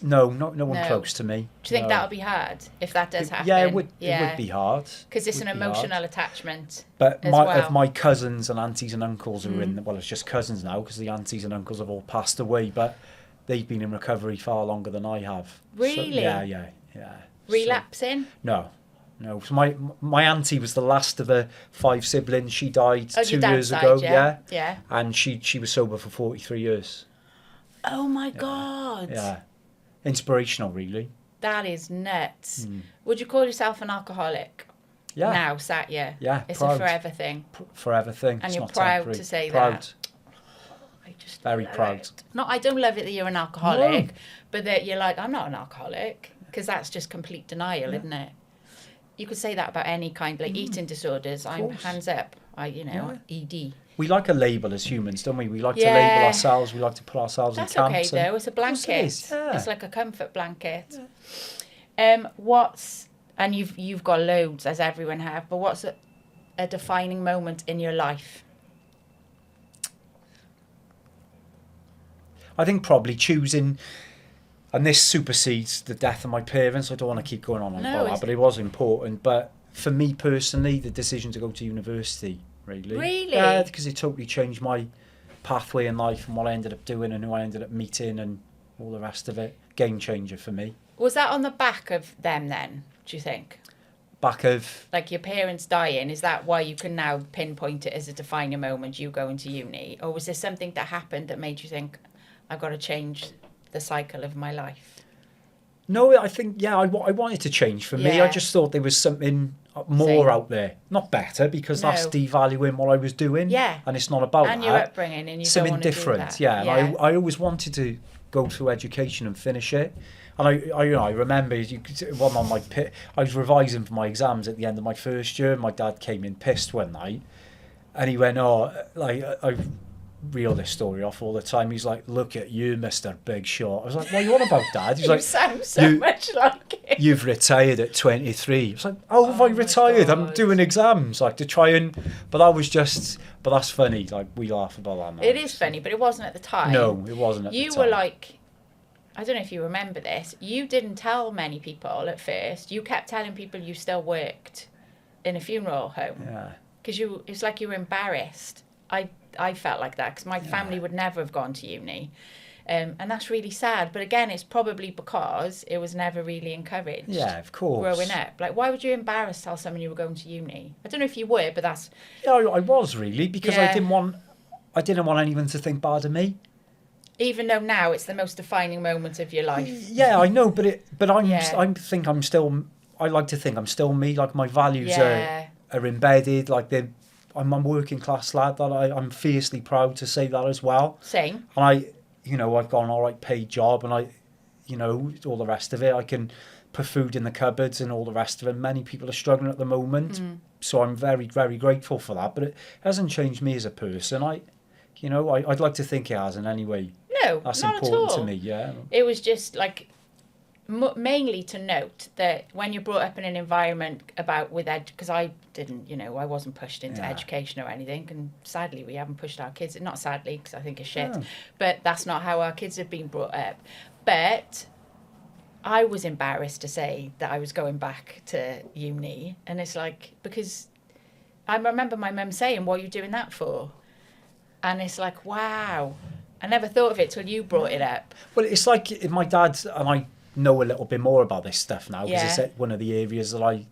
B: No one close to me.
A: Do you think that'll be hard if that does happen?
B: Yeah, it would be hard.
A: Because it's an emotional attachment.
B: But my cousins and aunties and uncles are in, well, it's just cousins now, because the aunties and uncles have all passed away, but they've been in recovery far longer than I have.
A: Really?
B: So, yeah.
A: Relapsing?
B: So, no. So my auntie was the last of the 5 siblings. She died 2 years ago.
A: Yeah.
B: And she was sober for 43 years.
A: Oh my God.
B: Yeah. Inspirational, really.
A: That is nuts. Would you call yourself an alcoholic?
B: Yeah.
A: Now, sat here.
B: Yeah.
A: It's
B: proud.
A: a forever thing.
B: Forever thing.
A: And
B: it's
A: you're
B: not
A: proud
B: temporary.
A: to say
B: proud.
A: that. I just
B: very proud.
A: It. No, I don't love it that you're an alcoholic,
B: No.
A: but that you're like, I'm not an alcoholic, because that's just complete denial, isn't it? You could say that about any kind, like eating disorders. I'm hands up. ED.
B: We like a label as humans, don't we? We like to label ourselves. We like to put ourselves in camps.
A: That's okay, though. It's a blanket. It's like a comfort blanket. Yeah. And you've got loads, as everyone have, but what's a defining moment in your life?
B: I think probably choosing, and this supersedes the death of my parents. I don't want to keep going on about that, but it was important. But for me personally, the decision to go to university, really.
A: Really?
B: Yeah, because it totally changed my pathway in life and what I ended up doing and who I ended up meeting and all the rest of it. Game changer for me.
A: Was that on the back of them then, do you think?
B: Back of...
A: Like your parents dying, is that why you can now pinpoint it as a defining moment, you going to uni? Or was there something that happened that made you think, I've got to change the cycle of my life?
B: No, I think, I wanted to change for me. I just thought there was something more out there. Not better, because that's devaluing what I was doing. Yeah. And it's not about
A: and
B: that.
A: your upbringing, and you
B: something
A: don't want to
B: different.
A: do that.
B: And I always wanted to go through education and finish it. And I remember I was revising for my exams at the end of my first year, and my dad came in pissed one night, and he went, I reel this story off all the time. He's like, look at you, Mr. Big Shot. I was like, what are you on about, Dad? He's like,
A: sound so much like him.
B: You've retired at 23. I was like, have I retired? God. I'm doing exams, like to try and, but that's funny. Like, we laugh about that now.
A: It is funny, but it wasn't at the time.
B: No, it wasn't at the time.
A: You were like, I don't know if you remember this, you didn't tell many people at first. You kept telling people you still worked in a funeral home.
B: Yeah.
A: Because it's like you were embarrassed. I felt like that because my family would never have gone to uni. And that's really sad. But again, it's probably because it was never really encouraged.
B: Yeah, of course.
A: Growing up. Like, why would you tell someone you were going to uni? I don't know if you were, but that's...
B: Yeah, I was really, because I didn't want anyone to think bad of me.
A: Even though now it's the most defining moment of your life.
B: Yeah, I know, but I like to think I'm still me. Like, my values are embedded. Like, I'm a working class lad that I'm fiercely proud to say that as well.
A: Same.
B: And I've got an all right paid job, and all the rest of it. I can put food in the cupboards and all the rest of it. Many people are struggling at the moment, so I'm very, very grateful for that. But it hasn't changed me as a person. I'd like to think it has in any way.
A: No,
B: that's
A: not
B: important
A: at all.
B: to me. Yeah.
A: It was just like mainly to note that when you're brought up in an environment because I didn't, I wasn't pushed into education or anything, and sadly we haven't pushed our kids, not sadly because I think it's shit, but that's not how our kids have been brought up. But I was embarrassed to say that I was going back to uni, and it's like, because I remember my mum saying, what are you doing that for? And it's like, wow, I never thought of it till you brought it up.
B: Well, it's like my dad, and I know a little bit more about this stuff now because it's one of the areas that I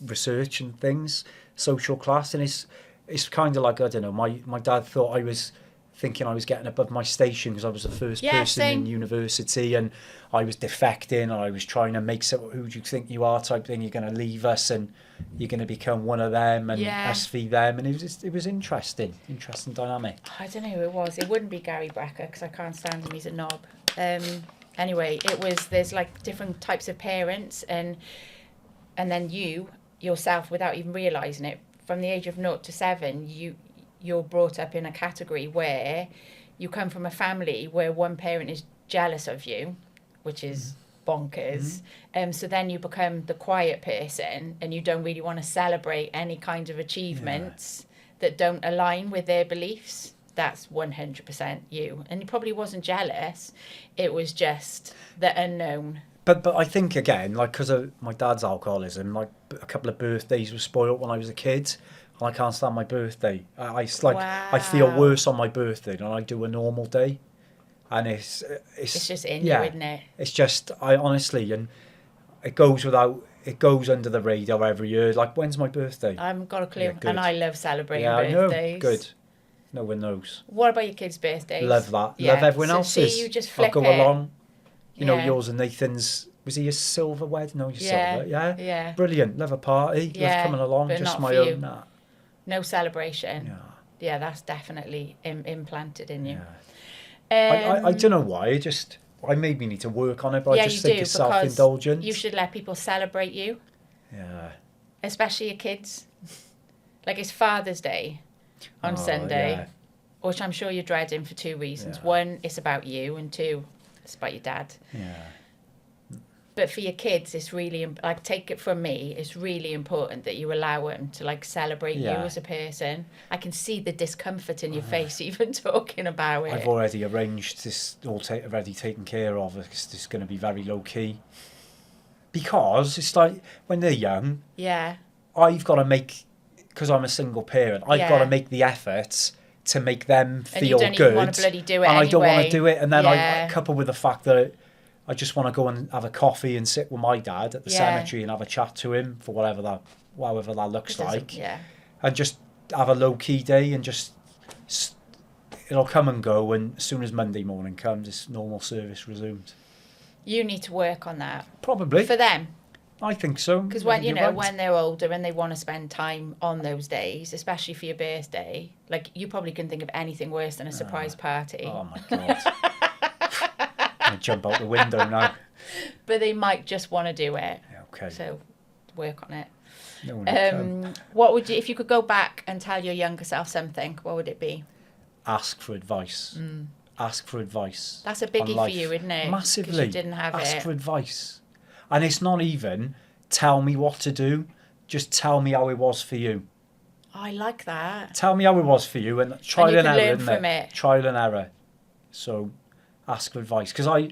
B: research and things, social class, and it's kind of like, I don't know, my dad thought I was thinking I was getting above my station because I was the first person
A: same.
B: in university, and I was defecting, and I was trying to make some, who do you think you are type thing, you're going to leave us and you're going to become one of them and us feed them. And it was interesting dynamic.
A: I don't know who it was. It wouldn't be Gary Brecker because I can't stand him. He's a knob. Anyway, there's like different types of parents, and then you yourself, without even realising it, from the age of 0 to 7, you're brought up in a category where you come from a family where one parent is jealous of you, which is bonkers. So then you become the quiet person, and you don't really want to celebrate any kind of achievements that don't align with their beliefs. That's 100% you. And he probably wasn't jealous. It was just the unknown.
B: But I think, again, like, because of my dad's alcoholism, like, a couple of birthdays were spoiled when I was a kid. And I can't stand my birthday. I feel worse on my birthday than I do a normal day. And it's
A: just in you, isn't it?
B: It's just, I honestly, and it goes under the radar every year. Like, when's my birthday?
A: I haven't got a clue. Yeah, and I love celebrating
B: I
A: birthdays.
B: know. Good. No one knows.
A: What about your kids' birthdays?
B: Love that. Yeah. Love everyone else's.
A: See, you just flip
B: I'll go along. You know, yours and Nathan's. Was he a silver wed? No, he's silver. Yeah.
A: Yeah.
B: Brilliant. Love a party. Love coming along.
A: But
B: just
A: not
B: my
A: for
B: own.
A: you.
B: Nah.
A: No celebration. Yeah, that's definitely implanted in you.
B: Yeah. I don't know why. I maybe need to work on it, but I just think it's self-indulgent.
A: You should let people celebrate you.
B: Yeah.
A: Especially your kids. Like, it's Father's Day on Sunday, which I'm sure you're dreading for 2 reasons. Yeah. 1, it's about you, and 2, it's about your dad.
B: Yeah.
A: But for your kids, it's really, like, take it from me, it's really important that you allow them to, like, celebrate you as a person. I can see the discomfort in your face even talking about it.
B: I've already arranged this, already taken care of. It's going to be very low-key. Because it's like, when they're young, I've got to make, because I'm a single parent, I've got to make the effort to make them feel good.
A: And you don't even want to bloody do it anyway.
B: I don't want to do it. And then I couple with the fact that I just want to go and have a coffee and sit with my dad at the cemetery and have a chat to him for however that looks like. Yeah. And just have a low-key day, and just, it'll come and go, and as soon as Monday morning comes, it's normal service resumed.
A: You need to work on that.
B: Probably.
A: For them.
B: I think so.
A: Because when they're older and they want to spend time on those days, especially for your birthday, like, you probably couldn't think of anything worse than a surprise party.
B: Oh my God. I jump out the window now.
A: But they might just want to do it.
B: Okay.
A: So work on it.
B: No,
A: what would you, if you could go back and tell your younger self something, what would it be?
B: Ask for advice. Ask for advice.
A: That's a biggie for you, isn't it?
B: Massively.
A: 'Cause you didn't have
B: Ask for advice. And it's not even tell me what to do. Just tell me how it was for you.
A: I like that.
B: Tell me how it was for you, and trial and error.
A: Learn from it.
B: Trial and error. So ask for advice. Because I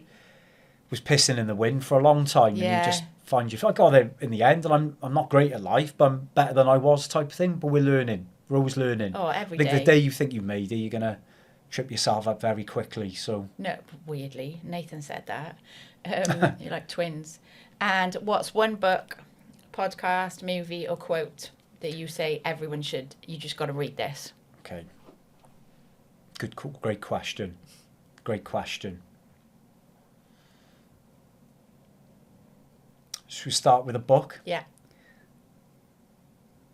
B: was pissing in the wind for a long time. And you just find I got there in the end, and I'm not great at life, but I'm better than I was type of thing. But we're learning. We're always learning.
A: Oh, every day.
B: The day you think you made it, you're going to trip yourself up very quickly. So
A: no, weirdly, Nathan said that. You're like twins. And what's one book, podcast, movie, or quote that you say everyone should? You just got to read this.
B: Okay. Great question. Great question. Should we start with a book?
A: Yeah.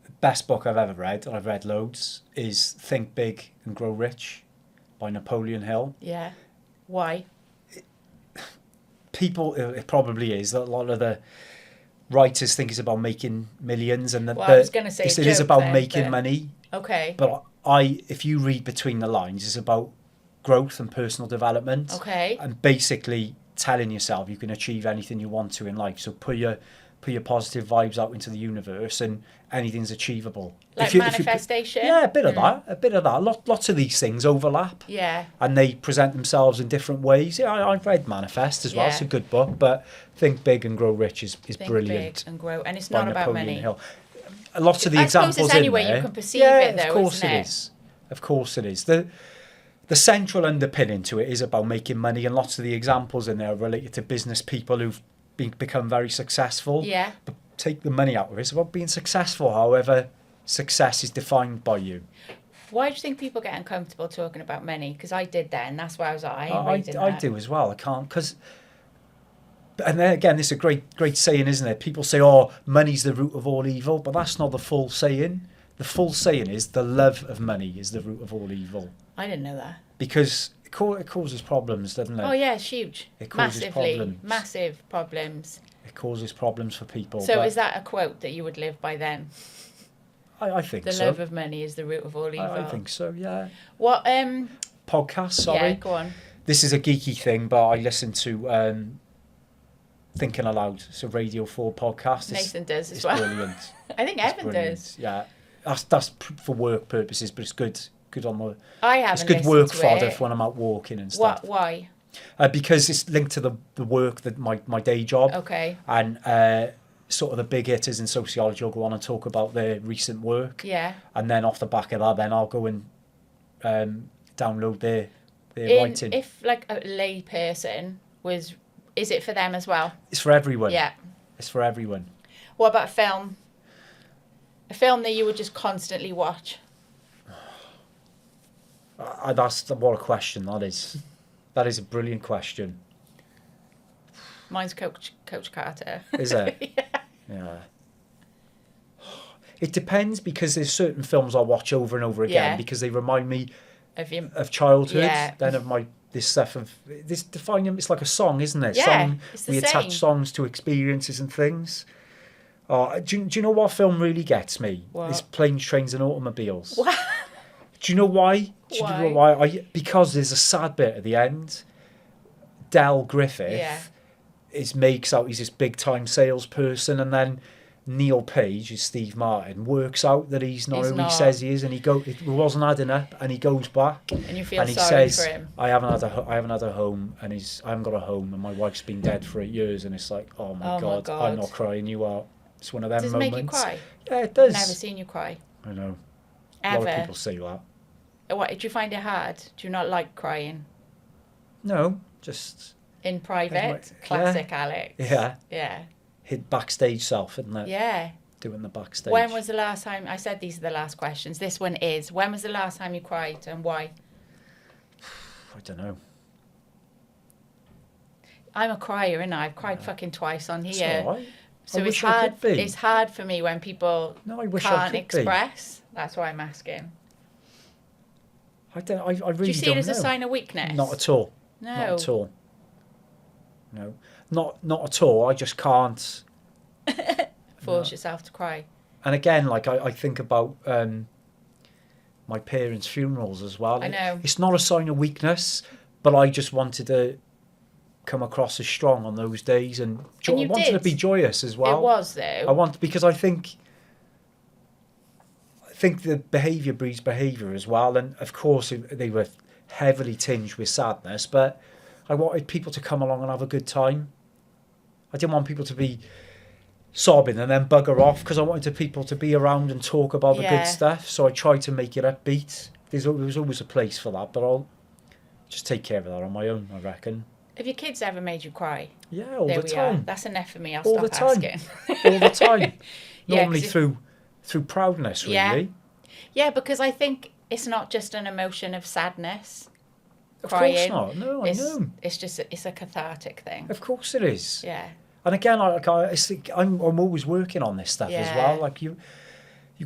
B: The best book I've ever read, and I've read loads, is Think Big and Grow Rich by Napoleon Hill.
A: Yeah. Why?
B: It probably is. A lot of the writers think it's about making millions, and
A: I was going to say
B: it is about making money.
A: Okay.
B: But if you read between the lines, it's about growth and personal development.
A: Okay.
B: And basically telling yourself you can achieve anything you want to in life. So put your positive vibes out into the universe, and anything's achievable.
A: Like manifestation?
B: A bit of that. Lots of these things overlap.
A: Yeah.
B: And they present themselves in different ways. Yeah, I've read Manifest as well. It's a good book, but Think Big and Grow Rich is brilliant.
A: Think Big and Grow, and it's not about money.
B: Hill. Lots of the examples in there.
A: I suppose it's any way you can perceive it, though,
B: of course it is. Of course it is. The central underpinning to it is about making money, and lots of the examples in there are related to business people who've become very successful.
A: Yeah.
B: But take the money out of it. It's about being successful, however success is defined by you.
A: Why do you think people get uncomfortable talking about money? Because I did then. That's why I was like,
B: I do as well. I can't, because... And then again, this is a great saying, isn't it? People say, oh, money's the root of all evil, but that's not the full saying. The full saying is the love of money is the root of all evil.
A: I didn't know that.
B: Because it causes problems, doesn't it?
A: Oh, yeah, it's huge.
B: It causes problems.
A: Massive problems.
B: It causes problems for people.
A: So is that a quote that you would live by then?
B: I think so.
A: The love of money is the root of all evil.
B: I think so, yeah.
A: What,
B: Podcast, sorry.
A: Yeah, go on.
B: This is a geeky thing, but I listen to Thinking Aloud. It's a Radio 4 podcast.
A: Nathan does as well.
B: It's brilliant.
A: I think Evan does.
B: Yeah. That's for work purposes, but it's good on the...
A: I haven't
B: It's good
A: listened
B: work
A: to
B: fodder
A: it.
B: for when I'm out walking and stuff.
A: Why?
B: Because it's linked to the work, that my day job.
A: Okay.
B: And sort of the big hitters in sociology will go on and talk about their recent work.
A: Yeah.
B: And then off the back of that, then I'll go and download their writing.
A: If like a lay person is it for them as well?
B: It's for everyone.
A: Yeah.
B: It's for everyone.
A: What about film? A film that you would just constantly watch?
B: That's what a question that is. That is a brilliant question.
A: Mine's Coach Carter.
B: Is it?
A: Yeah.
B: It depends, because there's certain films I'll watch over and over again because they remind me of childhood.
A: Yeah.
B: Then of define them. It's like a song, isn't it?
A: Yeah, it's the
B: we
A: same.
B: attach songs to experiences and things. Do you know what film really gets me?
A: What?
B: It's Planes, Trains and Automobiles.
A: What?
B: Do you know why?
A: Why?
B: Because there's a sad bit at the end. Del Griffith makes out he's this big time salesperson, and then Neil Page, who's Steve Martin, works out that he's not who he says he is, and it wasn't adding up, and he goes back
A: and you feel
B: and he
A: sorry
B: says,
A: for him.
B: I haven't had a home, and I haven't got a home, and my wife's been dead for 8 years, and it's like, oh my god, I'm not crying, you are. It's one of them moments.
A: Does it make you cry?
B: Yeah, it does.
A: Never seen you cry.
B: I know.
A: Ever.
B: A lot of people say that.
A: What, do you find it hard? Do you not like crying?
B: No, just...
A: In private? Classic Alex.
B: Yeah.
A: Yeah.
B: Hit backstage self, isn't it?
A: Yeah.
B: Doing the backstage.
A: When was the last time, I said these are the last questions, this one is, when was the last time you cried and why?
B: I don't know.
A: I'm a crier, and I've cried fucking twice on here.
B: It's all right.
A: So it's hard for me when people can't express. That's why I'm asking.
B: I really don't know.
A: Do you see it as a sign of weakness?
B: Not at all.
A: No.
B: Not at all. No. Not at all. I just can't
A: force yourself to cry.
B: And again, like I think about my parents' funerals as well.
A: I know.
B: It's not a sign of weakness, but I just wanted to come across as strong on those days, and I wanted to be joyous as well.
A: It was though.
B: Because I think the behaviour breeds behaviour as well, and of course they were heavily tinged with sadness, but I wanted people to come along and have a good time. I didn't want people to be sobbing and then bugger off, because I wanted people to be around and talk about the good stuff, so I tried to make it upbeat. There was always a place for that, but I'll just take care of that on my own, I reckon.
A: Have your kids ever made you cry?
B: Yeah, all the time.
A: That's enough for me. I'll
B: all
A: stop
B: the time.
A: asking.
B: All the time.
A: Yeah,
B: Normally through proudness, really.
A: Yeah, because I think it's not just an emotion of sadness.
B: Of
A: crying.
B: course not. No, I know.
A: It's a cathartic thing.
B: Of course it is.
A: Yeah.
B: And again, I'm always working on this stuff as well. Like you've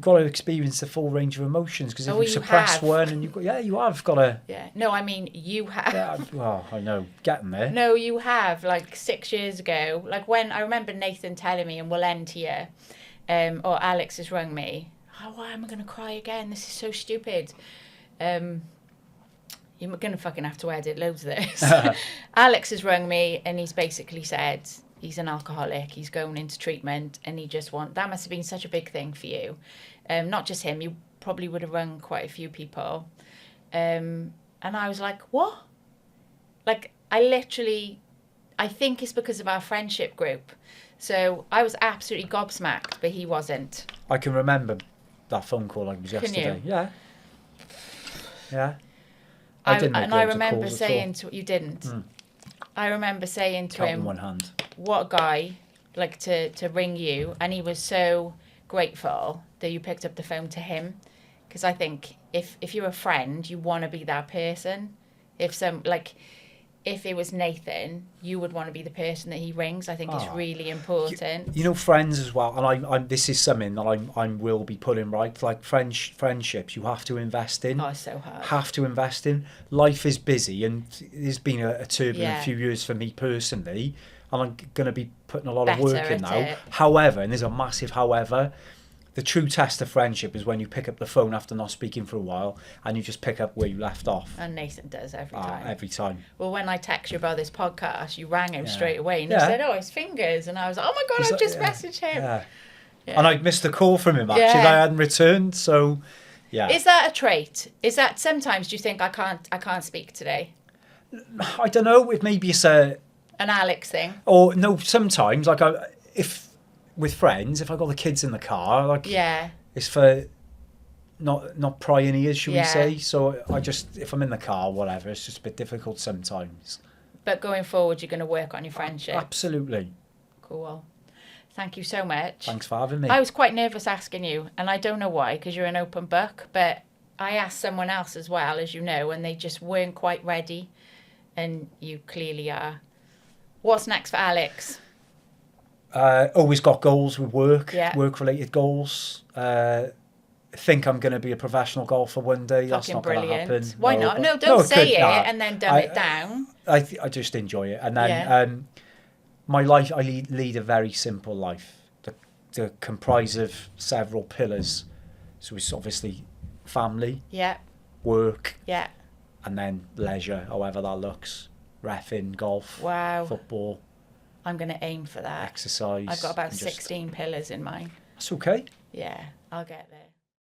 B: got to experience the full range of emotions, because if you suppress one, and you have got to.
A: Yeah. No, I mean you have.
B: Yeah. Well, I know, getting there.
A: No, you have. Like 6 years ago, like when I remember Nathan telling me, and we'll end here, or Alex has rung me. Oh, why am I going to cry again? This is so stupid. You're going to fucking have to edit loads of this. Alex has rung me, and he's basically said he's an alcoholic. He's going into treatment, and that must have been such a big thing for you. Not just him. You probably would have rung quite a few people. And I was like, what? Like, I think it's because of our friendship group. So I was absolutely gobsmacked, but he wasn't.
B: I can remember that phone call like it was yesterday.
A: Can you?
B: Yeah. Yeah. I
A: remember saying to you didn't. I remember saying to him,
B: one hand,
A: what a guy, like to ring you, and he was so grateful that you picked up the phone to him. Because I think if you're a friend, you want to be that person. If it was Nathan, you would want to be the person that he rings. I think it's really important.
B: You know, friends as well, and I'm this is something that I will be putting right. Like friendships, you have to invest in.
A: Oh, it's so hard.
B: Have to invest in. Life is busy, and it's been a turbulent few years for me personally, and I'm going to be putting a lot of work in now. However, and there's a massive however, the true test of friendship is when you pick up the phone after not speaking for a while and you just pick up where you left off.
A: And Nathan does every time.
B: Every time.
A: Well, when I text you about this podcast, you rang him straight away and you said, oh, his fingers. And I was like, oh my God, I've just messaged him.
B: Yeah. And I'd missed a call from him, actually, that I hadn't returned. So, yeah.
A: Is that a trait? Is that sometimes do you think I can't speak today?
B: I don't know. Maybe it's an
A: Alex thing.
B: Or no, sometimes, like with friends, if I got the kids in the car, like it's for not prying ears, should we say? So I just, if I'm in the car, whatever, it's just a bit difficult sometimes.
A: But going forward, you're going to work on your friendship.
B: Absolutely.
A: Cool. Thank you so much.
B: Thanks for having me.
A: I was quite nervous asking you, and I don't know why, because you're an open book. But I asked someone else as well, as you know, and they just weren't quite ready, and you clearly are. What's next for Alex?
B: Always got goals with work, work-related goals. Think I'm going to be a professional golfer one day. That's not going to happen.
A: Why not? No, don't say it and then dumb it down.
B: I just enjoy it. And then my life, I lead a very simple life. To comprise of several pillars. So it's obviously family, work, and then leisure, however that looks. Reffing, golf, football. I'm going to aim for that. Exercise. I've got about 16 pillars in mine. That's okay. Yeah, I'll get there.